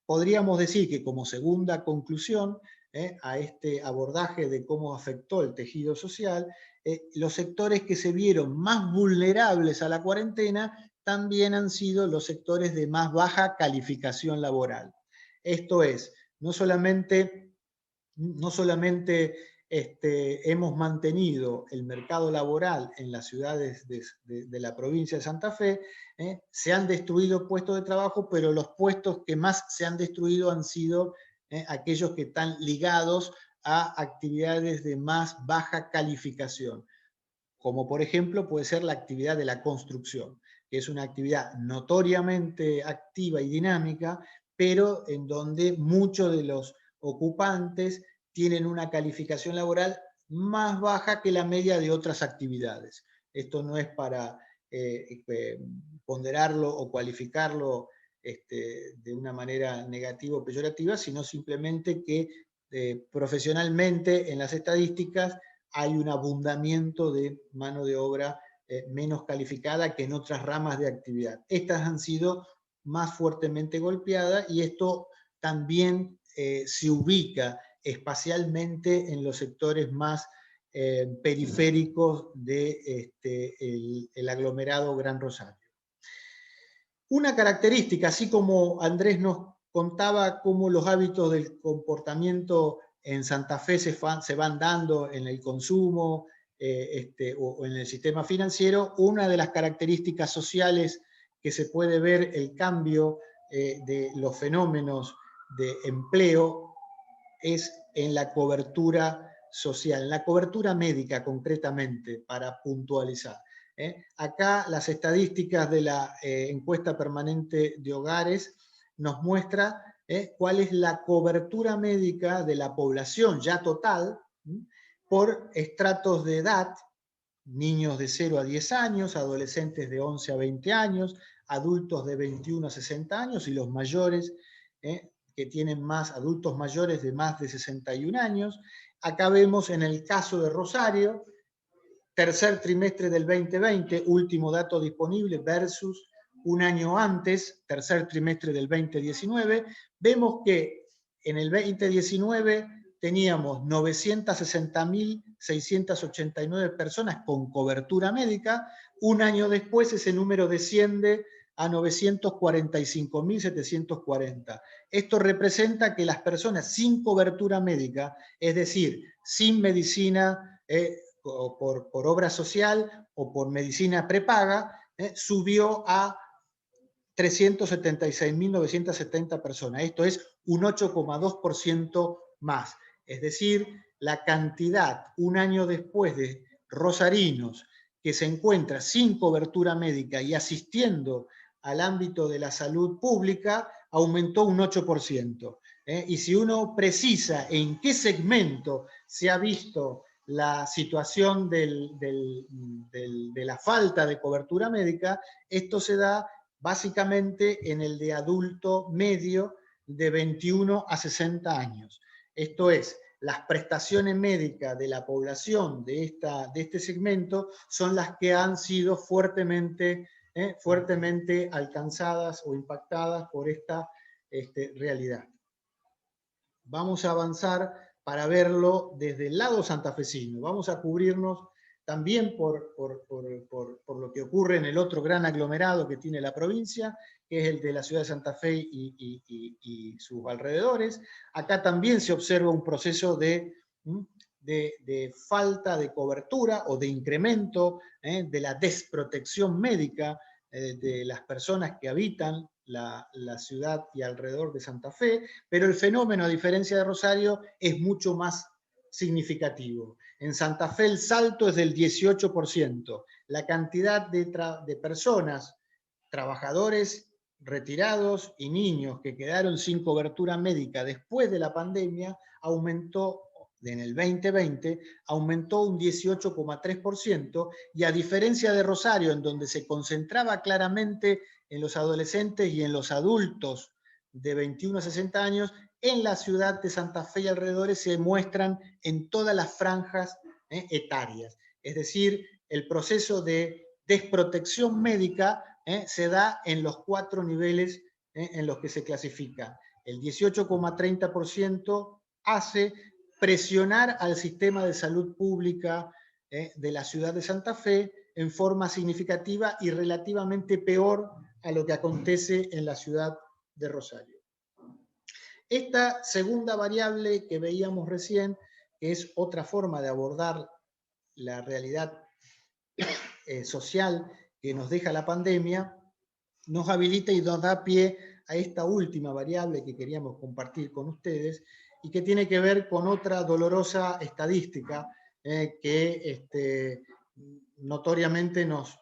Podríamos decir que, como segunda conclusión a este abordaje de cómo afectó el tejido social, los sectores que se vieron más vulnerables a la cuarentena también han sido los sectores de más baja calificación laboral. Esto es, no solamente hemos mantenido el mercado laboral en las ciudades de la provincia de Santa Fe, se han destruido puestos de trabajo, pero los puestos que más se han destruido han sido aquellos que están ligados a actividades de más baja calificación, como por ejemplo puede ser la actividad de la construcción, que es una actividad notoriamente activa y dinámica, pero en donde muchos de los ocupantes tienen una calificación laboral más baja que la media de otras actividades. Esto no es para ponderarlo o cualificarlo de una manera negativa o peyorativa, sino simplemente que profesionalmente en las estadísticas hay un abundamiento de mano de obra menos calificada que en otras ramas de actividad. Estas han sido más fuertemente golpeadas y esto también se ubica espacialmente en los sectores más periféricos de el aglomerado Gran Rosario. Una característica, así como Andrés nos contaba cómo los hábitos del comportamiento en Santa Fe se van dando en el consumo o en el sistema financiero, una de las características sociales que se puede ver el cambio de los fenómenos de empleo es en la cobertura social, en la cobertura médica concretamente, para puntualizar. Acá las estadísticas de la encuesta permanente de hogares nos muestra cuál es la cobertura médica de la población ya total por estratos de edad, niños de 0 a 10 años, adolescentes de 11 a 20 años, adultos de 21 a 60 años y los mayores que tienen más, adultos mayores de más de 61 años. Acá vemos en el caso de Rosario, tercer trimestre del 2020, último dato disponible, versus un año antes, tercer trimestre del 2019, vemos que en el 2019 teníamos 960.689 personas con cobertura médica, un año después ese número desciende a 945.740. Esto representa que las personas sin cobertura médica, es decir, sin medicina por obra social o por medicina prepaga, subió a 376.970 personas. Esto es un 8,2% más. Es decir, la cantidad un año después de rosarinos que se encuentra sin cobertura médica y asistiendo al ámbito de la salud pública aumentó un 8%. Y si uno precisa en qué segmento se ha visto la situación de la falta de cobertura médica, esto se da básicamente en el de adulto medio de 21 a 60 años. Esto es, las prestaciones médicas de la población de este segmento son las que han sido fuertemente alcanzadas o impactadas por esta realidad. Vamos a avanzar para verlo desde el lado santafesino. Vamos a cubrirnos también por lo que ocurre en el otro gran aglomerado que tiene la provincia, que es el de la ciudad de Santa Fe y sus alrededores. Acá también se observa un proceso de falta de cobertura o de incremento de la desprotección médica de las personas que habitan la ciudad y alrededor de Santa Fe, pero el fenómeno, a diferencia de Rosario, es mucho más significativo. En Santa Fe el salto es del 18%. La cantidad de personas, trabajadores retirados y niños que quedaron sin cobertura médica después de la pandemia aumentó en el 2020, aumentó un 18,3%, y a diferencia de Rosario, en donde se concentraba claramente en los adolescentes y en los adultos de 21 a 60 años, en la ciudad de Santa Fe y alrededores se muestran en todas las franjas etarias. Es decir, el proceso de desprotección médica se da en los 4 niveles en los que se clasifica. El 18,30% hace presionar al sistema de salud pública de la ciudad de Santa Fe en forma significativa y relativamente peor a lo que acontece en la ciudad de Rosario. Esta segunda variable que veíamos recién, que es otra forma de abordar la realidad social que nos deja la pandemia, nos habilita y nos da pie a esta última variable que queríamos compartir con ustedes y que tiene que ver con otra dolorosa estadística que notoriamente nos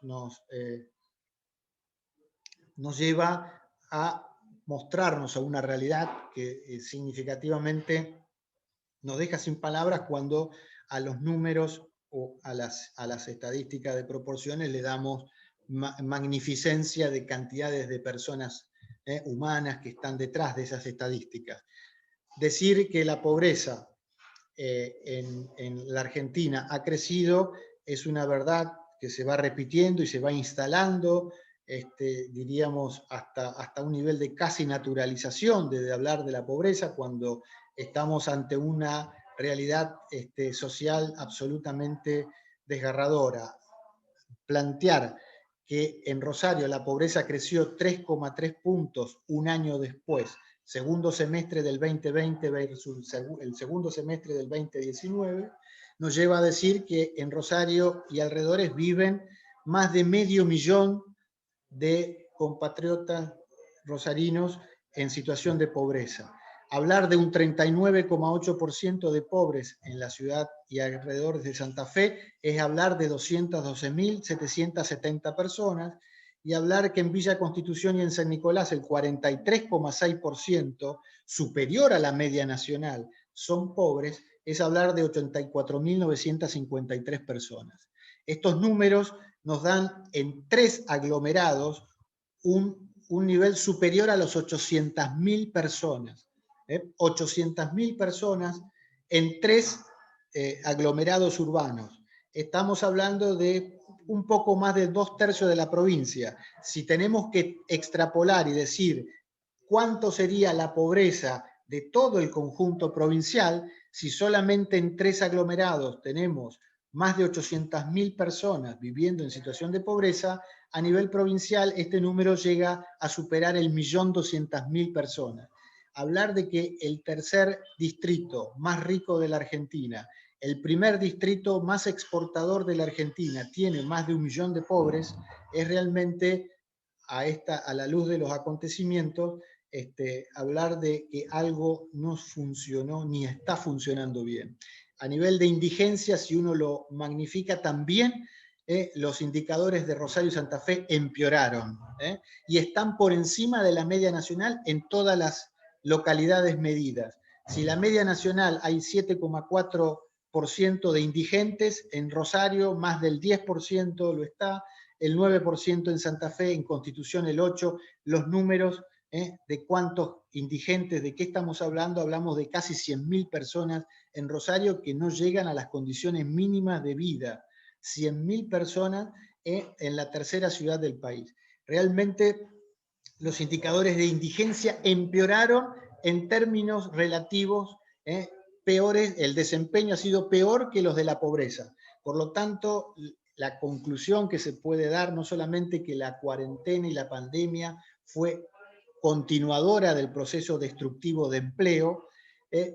lleva a mostrarnos a una realidad que significativamente nos deja sin palabras cuando a los números o a las estadísticas de proporciones le damos magnificencia de cantidades de personas humanas que están detrás de esas estadísticas. decir que la pobreza en la Argentina ha crecido es una verdad que se va repitiendo y se va instalando, diríamos, hasta un nivel de casi naturalización de hablar de la pobreza, cuando estamos ante una realidad social absolutamente desgarradora. Plantear que en Rosario la pobreza creció 3,3 puntos un año después, segundo semestre del 2020 versus el segundo semestre del 2019, nos lleva a decir que en Rosario y alrededores viven más de 500.000 de compatriotas rosarinos en situación de pobreza. Hablar de un 39,8% de pobres en la ciudad y alrededores de Santa Fe es hablar de 212.770 personas, y hablar que en Villa Constitución y en San Nicolás el 43,6%, superior a la media nacional, son pobres, es hablar de 84.953 personas. Estos números nos dan en 3 aglomerados un nivel superior a los 800.000 personas. 800.000 personas en 3 aglomerados urbanos. Estamos hablando de un poco más de 2/3 de la provincia. Si tenemos que extrapolar y decir cuánto sería la pobreza de todo el conjunto provincial, si solamente en 3 aglomerados tenemos más de 800.000 personas viviendo en situación de pobreza, a nivel provincial este número llega a superar el 1.200.000 personas. Hablar de que el tercer distrito más rico de la Argentina, el primer distrito más exportador de la Argentina, tiene más de 1 millón de pobres, es realmente, a la luz de los acontecimientos, hablar de que algo no funcionó ni está funcionando bien. A nivel de indigencia, si uno lo magnifica también, los indicadores de Rosario y Santa Fe empeoraron, y están por encima de la media nacional en todas las localidades medidas. Si la media nacional hay 7,4% de indigentes, en Rosario más del 10% lo está, el 9% en Santa Fe, en Constitución el 8%, los números de cuántos indigentes, de qué estamos hablando, hablamos de casi 100.000 personas en Rosario que no llegan a las condiciones mínimas de vida. 100.000 personas en la tercera ciudad del país. Realmente los indicadores de indigencia empeoraron en términos relativos, peores, el desempeño ha sido peor que los de la pobreza. Por lo tanto, la conclusión que se puede dar, no solamente que la cuarentena y la pandemia fue continuadora del proceso destructivo de empleo,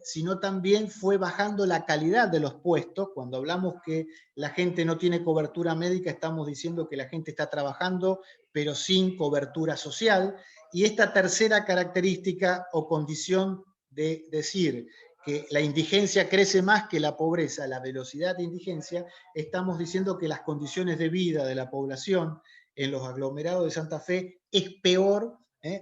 sino también fue bajando la calidad de los puestos. Cuando hablamos que la gente no tiene cobertura médica, estamos diciendo que la gente está trabajando, pero sin cobertura social. Y esta tercera característica o condición de decir que la indigencia crece más que la pobreza, la velocidad de indigencia, estamos diciendo que las condiciones de vida de la población en los aglomerados de Santa Fe es peor,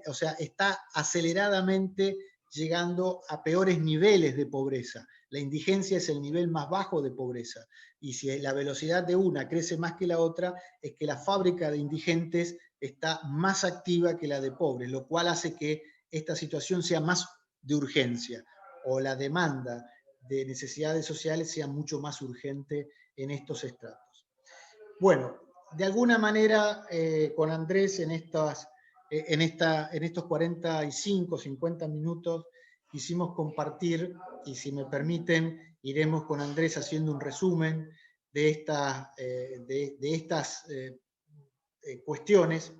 o sea, está aceleradamente llegando a peores niveles de pobreza. La indigencia es el nivel más bajo de pobreza. Y si la velocidad de una crece más que la otra, es que la fábrica de indigentes está más activa que la de pobres, lo cual hace que esta situación sea más de urgencia, o la demanda de necesidades sociales sea mucho más urgente en estos estratos. Bueno, de alguna manera, con Andrés en estos 45, 50 minutos quisimos compartir, y si me permiten, iremos con Andrés haciendo un resumen de estas cuestiones,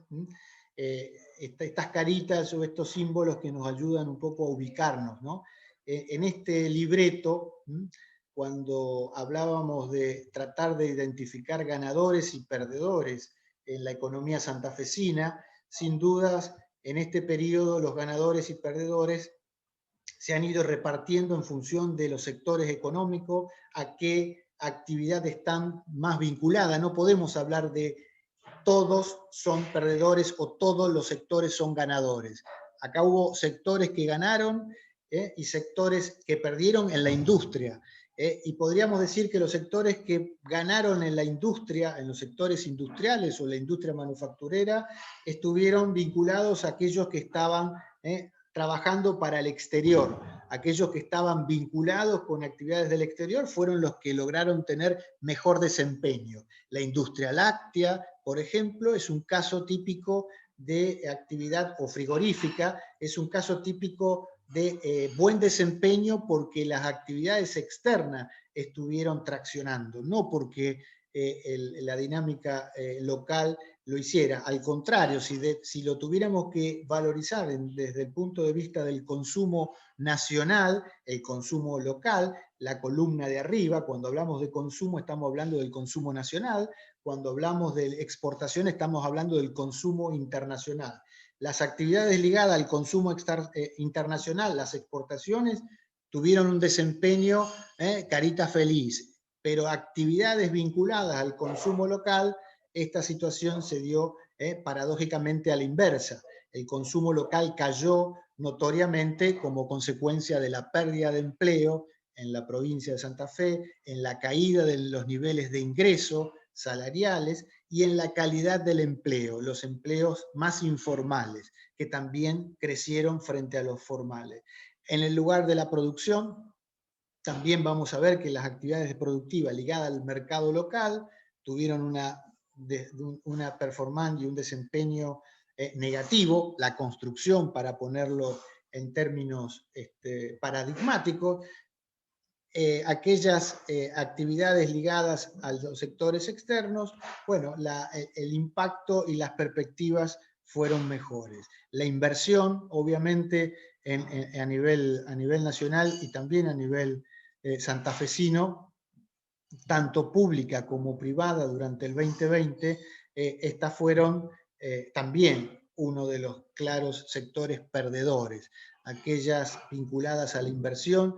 estas caritas o estos símbolos que nos ayudan un poco a ubicarnos, ¿no? En este libreto, cuando hablábamos de tratar de identificar ganadores y perdedores en la economía santafesina, sin dudas, en este periodo los ganadores y perdedores se han ido repartiendo en función de los sectores económicos, a qué actividad están más vinculadas. No podemos hablar de todos son perdedores o todos los sectores son ganadores. Acá hubo sectores que ganaron y sectores que perdieron en la industria. Y podríamos decir que los sectores que ganaron en la industria, en los sectores industriales o la industria manufacturera, estuvieron vinculados a aquellos que estaban trabajando para el exterior. Aquellos que estaban vinculados con actividades del exterior fueron los que lograron tener mejor desempeño. La industria láctea, por ejemplo, es un caso típico de actividad, o frigorífica, es un caso típico de buen desempeño porque las actividades externas estuvieron traccionando, no porque la dinámica local lo hiciera. Al contrario, si lo tuviéramos que valorizar desde el punto de vista del consumo nacional, el consumo local, la columna de arriba, cuando hablamos de consumo estamos hablando del consumo nacional, cuando hablamos de exportación estamos hablando del consumo internacional. Las actividades ligadas al consumo internacional, las exportaciones, tuvieron un desempeño carita feliz, pero actividades vinculadas al consumo local, esta situación se dio paradójicamente a la inversa. El consumo local cayó notoriamente como consecuencia de la pérdida de empleo en la provincia de Santa Fe, en la caída de los niveles de ingreso salariales y en la calidad del empleo, los empleos más informales, que también crecieron frente a los formales. En el lugar de la producción, también vamos a ver que las actividades productivas ligadas al mercado local tuvieron una performance y un desempeño negativo, la construcción, para ponerlo en términos paradigmáticos, aquellas actividades ligadas a los sectores externos, bueno, el impacto y las perspectivas fueron mejores. La inversión, obviamente, a nivel nacional y también a nivel santafesino, tanto pública como privada durante el 2020, estas fueron también uno de los claros sectores perdedores. Aquellas vinculadas a la inversión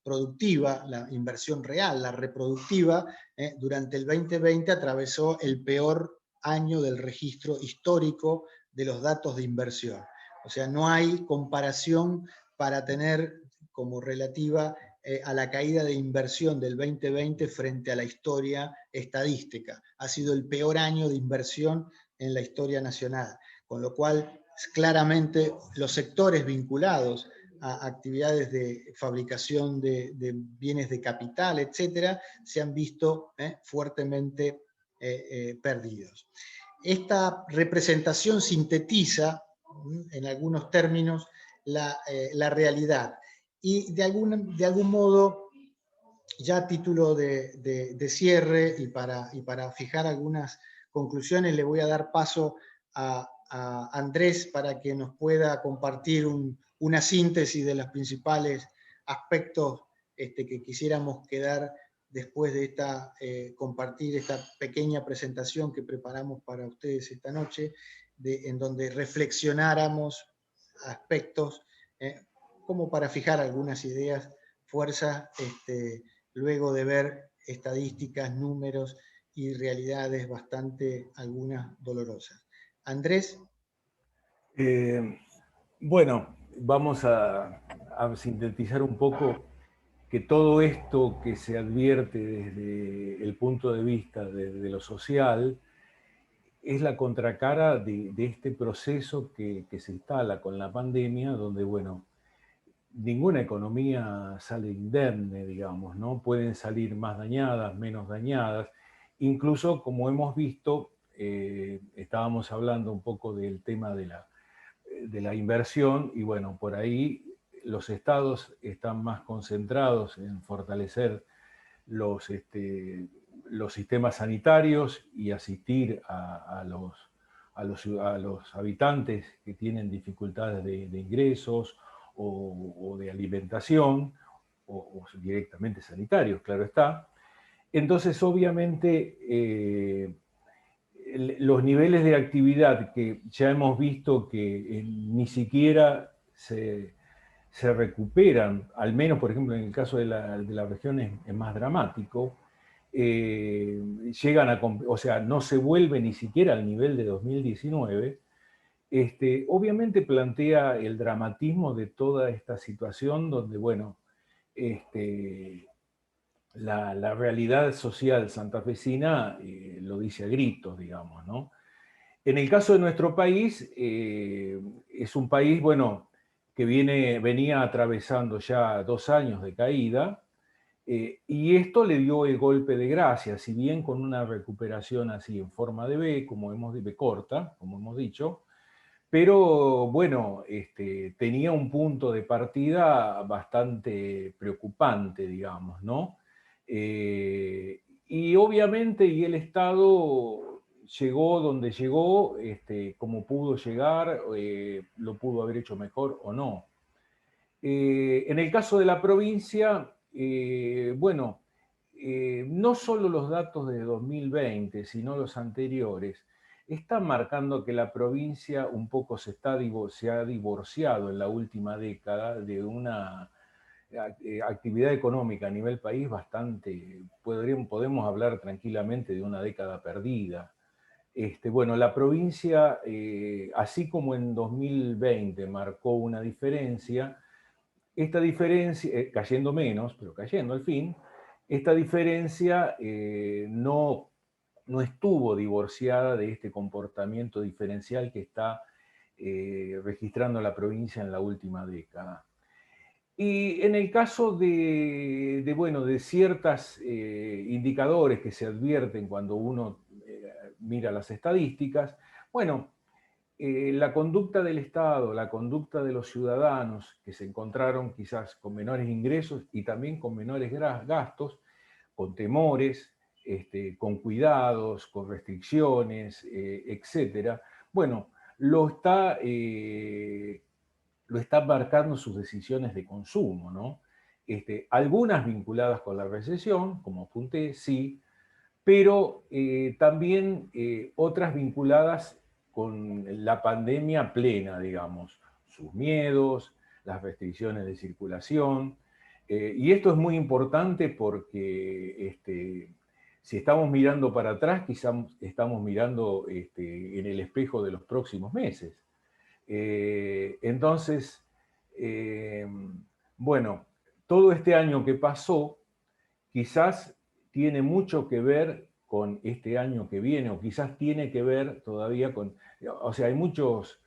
productiva, la inversión real, la reproductiva, durante el 2020 atravesó el peor año del registro histórico de los datos de inversión. O sea, no hay comparación para tener como relativa a la caída de inversión del 2020 frente a la historia estadística. Ha sido el peor año de inversión en la historia nacional, con lo cual claramente los sectores vinculados a actividades de fabricación de bienes de capital, etcétera, se han visto fuertemente perdidos. Esta representación sintetiza, en algunos términos, la realidad. Y de algún modo, ya a título de cierre y para fijar algunas conclusiones, le voy a dar paso a Andrés para que nos pueda compartir una síntesis de los principales aspectos que quisiéramos quedar después de compartir esta pequeña presentación que preparamos para ustedes esta noche, en donde reflexionáramos aspectos como para fijar algunas ideas, fuerzas, luego de ver estadísticas, números y realidades bastante, algunas dolorosas. Andrés. Bueno, vamos a sintetizar un poco que todo esto que se advierte desde el punto de vista de lo social es la contracara de este proceso que se instala con la pandemia, donde, bueno, ninguna economía sale indemne, digamos, ¿no? Pueden salir más dañadas, menos dañadas. Incluso, como hemos visto, estábamos hablando un poco del tema de la inversión, y bueno, por ahí los estados están más concentrados en fortalecer los sistemas sanitarios y asistir a los habitantes que tienen dificultades de ingresos o de alimentación, o directamente sanitarios, claro está. Entonces, obviamente, los niveles de actividad que ya hemos visto que ni siquiera se recuperan, al menos, por ejemplo, en el caso de la región es más dramático, llegan o sea, no se vuelve ni siquiera al nivel de 2019, obviamente plantea el dramatismo de toda esta situación donde, bueno, la realidad social santafesina lo dice a gritos, digamos, ¿no? En el caso de nuestro país, es un país, bueno, que venía atravesando ya 2 años de caída, y esto le dio el golpe de gracia, si bien con una recuperación así en forma de V, como hemos dicho, corta, como hemos dicho, pero bueno, tenía un punto de partida bastante preocupante, digamos, ¿no? Y obviamente, y el Estado llegó donde llegó, como pudo llegar, lo pudo haber hecho mejor o no. En el caso de la provincia, bueno, no solo los datos de 2020, sino los anteriores, están marcando que la provincia un poco se ha divorciado en la última década de una actividad económica a nivel país bastante, podemos hablar tranquilamente de una década perdida. Bueno, la provincia, así como en 2020 marcó una diferencia, esta diferencia, cayendo menos, pero cayendo al fin, esta diferencia no estuvo divorciada de este comportamiento diferencial que está registrando la provincia en la última década. Y en el caso bueno, de ciertos indicadores que se advierten cuando uno mira las estadísticas, bueno, la conducta del Estado, la conducta de los ciudadanos que se encontraron quizás con menores ingresos y también con menores gastos, con temores, con cuidados, con restricciones, etcétera, bueno, lo está marcando sus decisiones de consumo, ¿no? Algunas vinculadas con la recesión, como apunté, sí, pero también otras vinculadas con la pandemia plena, digamos, sus miedos, las restricciones de circulación. Y esto es muy importante porque si estamos mirando para atrás, quizás estamos mirando en el espejo de los próximos meses. Entonces, eh, bueno, todo este año que pasó quizás tiene mucho que ver con este año que viene, o quizás tiene que ver todavía con, o sea, hay muchos,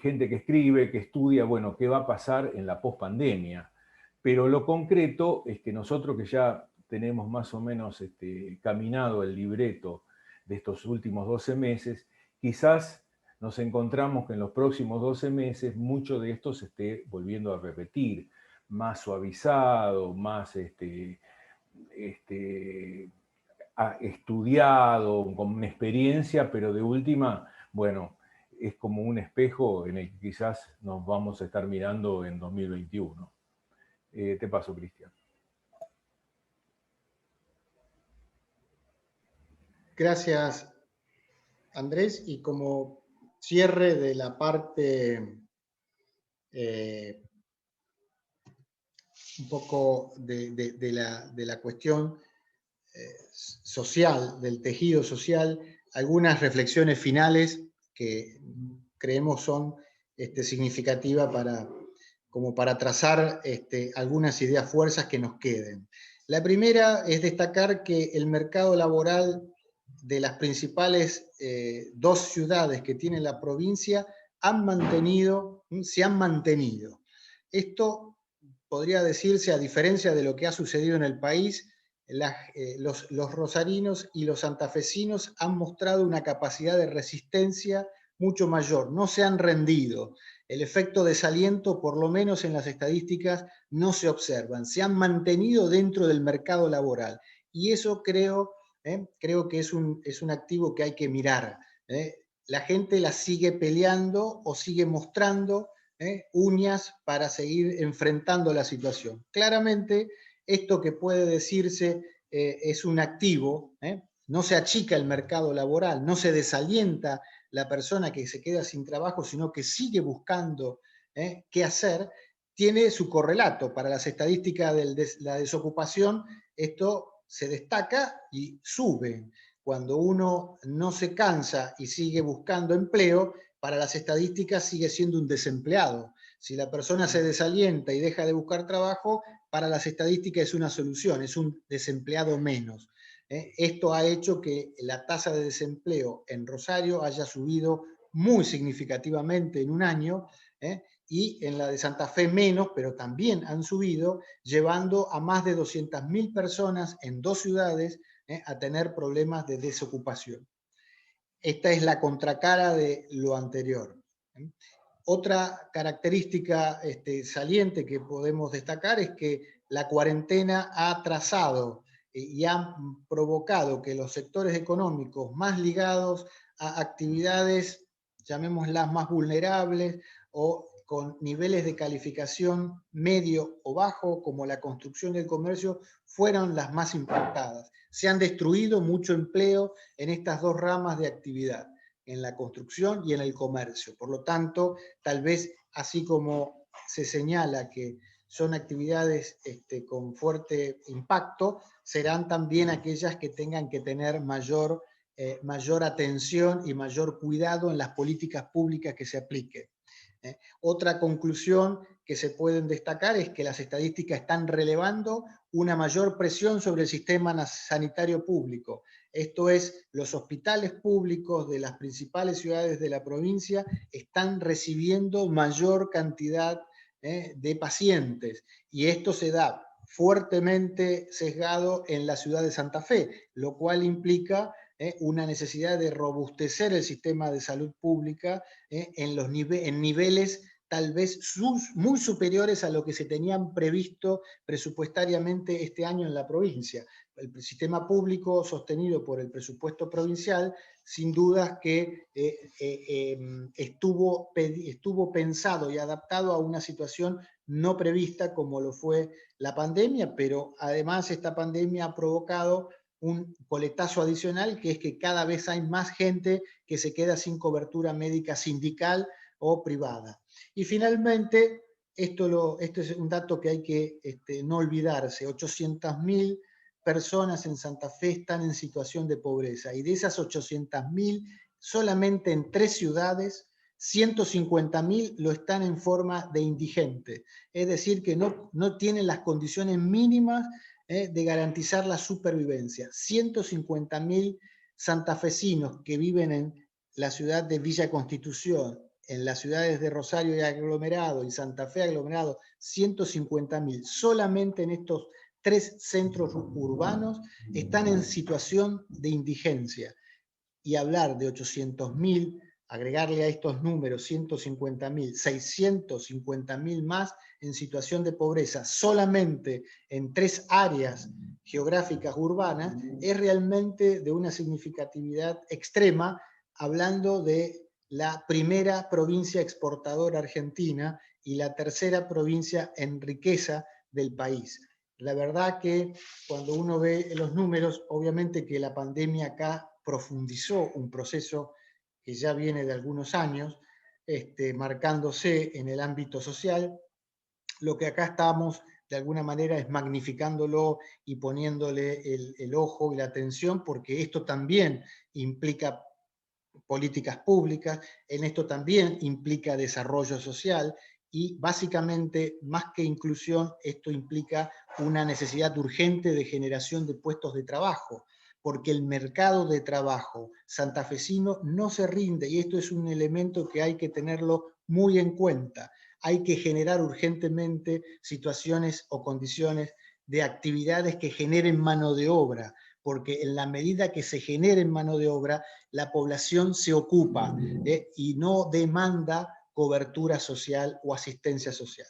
gente que escribe, que estudia, bueno, qué va a pasar en la pospandemia, pero lo concreto es que nosotros que ya tenemos más o menos caminado el libreto de estos últimos 12 meses, quizás nos encontramos que en los próximos 12 meses mucho de esto se esté volviendo a repetir, más suavizado, más estudiado, con una experiencia, pero de última, bueno, es como un espejo en el que quizás nos vamos a estar mirando en 2021. Te paso, Cristian. Gracias, Andrés. Y como cierre de la parte un poco de la cuestión social, del tejido social, algunas reflexiones finales que creemos son significativas como para trazar algunas ideas fuerzas que nos queden. La primera es destacar que el mercado laboral de las principales 2 ciudades que tiene la provincia se han mantenido. Esto podría decirse, a diferencia de lo que ha sucedido en el país, los rosarinos y los santafesinos han mostrado una capacidad de resistencia mucho mayor, no se han rendido. El efecto desaliento, por lo menos en las estadísticas, no se observan, se han mantenido dentro del mercado laboral. Y eso creo que es un activo que hay que mirar. La gente la sigue peleando o sigue mostrando uñas para seguir enfrentando la situación. Claramente, esto que puede decirse es un activo, no se achica el mercado laboral, no se desalienta la persona que se queda sin trabajo, sino que sigue buscando qué hacer, tiene su correlato. Para las estadísticas de la desocupación, esto se destaca y sube. Cuando uno no se cansa y sigue buscando empleo, para las estadísticas sigue siendo un desempleado. Si la persona se desalienta y deja de buscar trabajo, para las estadísticas es una solución, es un desempleado menos. Esto ha hecho que la tasa de desempleo en Rosario haya subido muy significativamente en un año, y en la de Santa Fe menos, pero también han subido, llevando a más de 200.000 personas en 2 ciudades a tener problemas de desocupación. Esta es la contracara de lo anterior. Otra característica saliente que podemos destacar es que la cuarentena ha atrasado y ha provocado que los sectores económicos más ligados a actividades, llamémoslas más vulnerables, o con niveles de calificación medio o bajo, como la construcción y el comercio, fueron las más impactadas. Se han destruido mucho empleo en estas dos ramas de actividad, en la construcción y en el comercio. Por lo tanto, tal vez así como se señala que son actividades con fuerte impacto, serán también aquellas que tengan que tener mayor atención y mayor cuidado en las políticas públicas que se apliquen. Otra conclusión que se pueden destacar es que las estadísticas están relevando una mayor presión sobre el sistema sanitario público. Esto es, los hospitales públicos de las principales ciudades de la provincia están recibiendo mayor cantidad de pacientes, y esto se da fuertemente sesgado en la ciudad de Santa Fe, lo cual implica una necesidad de robustecer el sistema de salud pública en niveles tal vez muy superiores a lo que se tenían previsto presupuestariamente este año en la provincia. El sistema público sostenido por el presupuesto provincial, sin dudas que estuvo pensado y adaptado a una situación no prevista como lo fue la pandemia, pero además esta pandemia ha provocado un coletazo adicional, que es que cada vez hay más gente que se queda sin cobertura médica sindical o privada. Y finalmente, esto es un dato que hay que no olvidarse, 800.000 personas en Santa Fe están en situación de pobreza, y de esas 800.000, solamente en 3 ciudades, 150.000 lo están en forma de indigente, es decir, que no tienen las condiciones mínimas de garantizar la supervivencia. 150.000 santafesinos que viven en la ciudad de Villa Constitución, en las ciudades de Rosario y aglomerado y Santa Fe aglomerado, 150.000 solamente en estos 3 centros urbanos están en situación de indigencia. Y hablar de 800.000, agregarle a estos números 150.000, 650.000 más en situación de pobreza solamente en 3 áreas geográficas urbanas, es realmente de una significatividad extrema, hablando de la primera provincia exportadora argentina y la tercera provincia en riqueza del país. La verdad que cuando uno ve los números, obviamente que la pandemia acá profundizó un proceso que ya viene de algunos años, marcándose en el ámbito social. Lo que acá estamos de alguna manera es magnificándolo y poniéndole el ojo y la atención, porque esto también implica políticas públicas, en esto también implica desarrollo social, y básicamente, más que inclusión, esto implica una necesidad urgente de generación de puestos de trabajo, porque el mercado de trabajo santafesino no se rinde, y esto es un elemento que hay que tenerlo muy en cuenta. Hay que generar urgentemente situaciones o condiciones de actividades que generen mano de obra, porque en la medida que se genere mano de obra, la población se ocupa y no demanda cobertura social o asistencia social.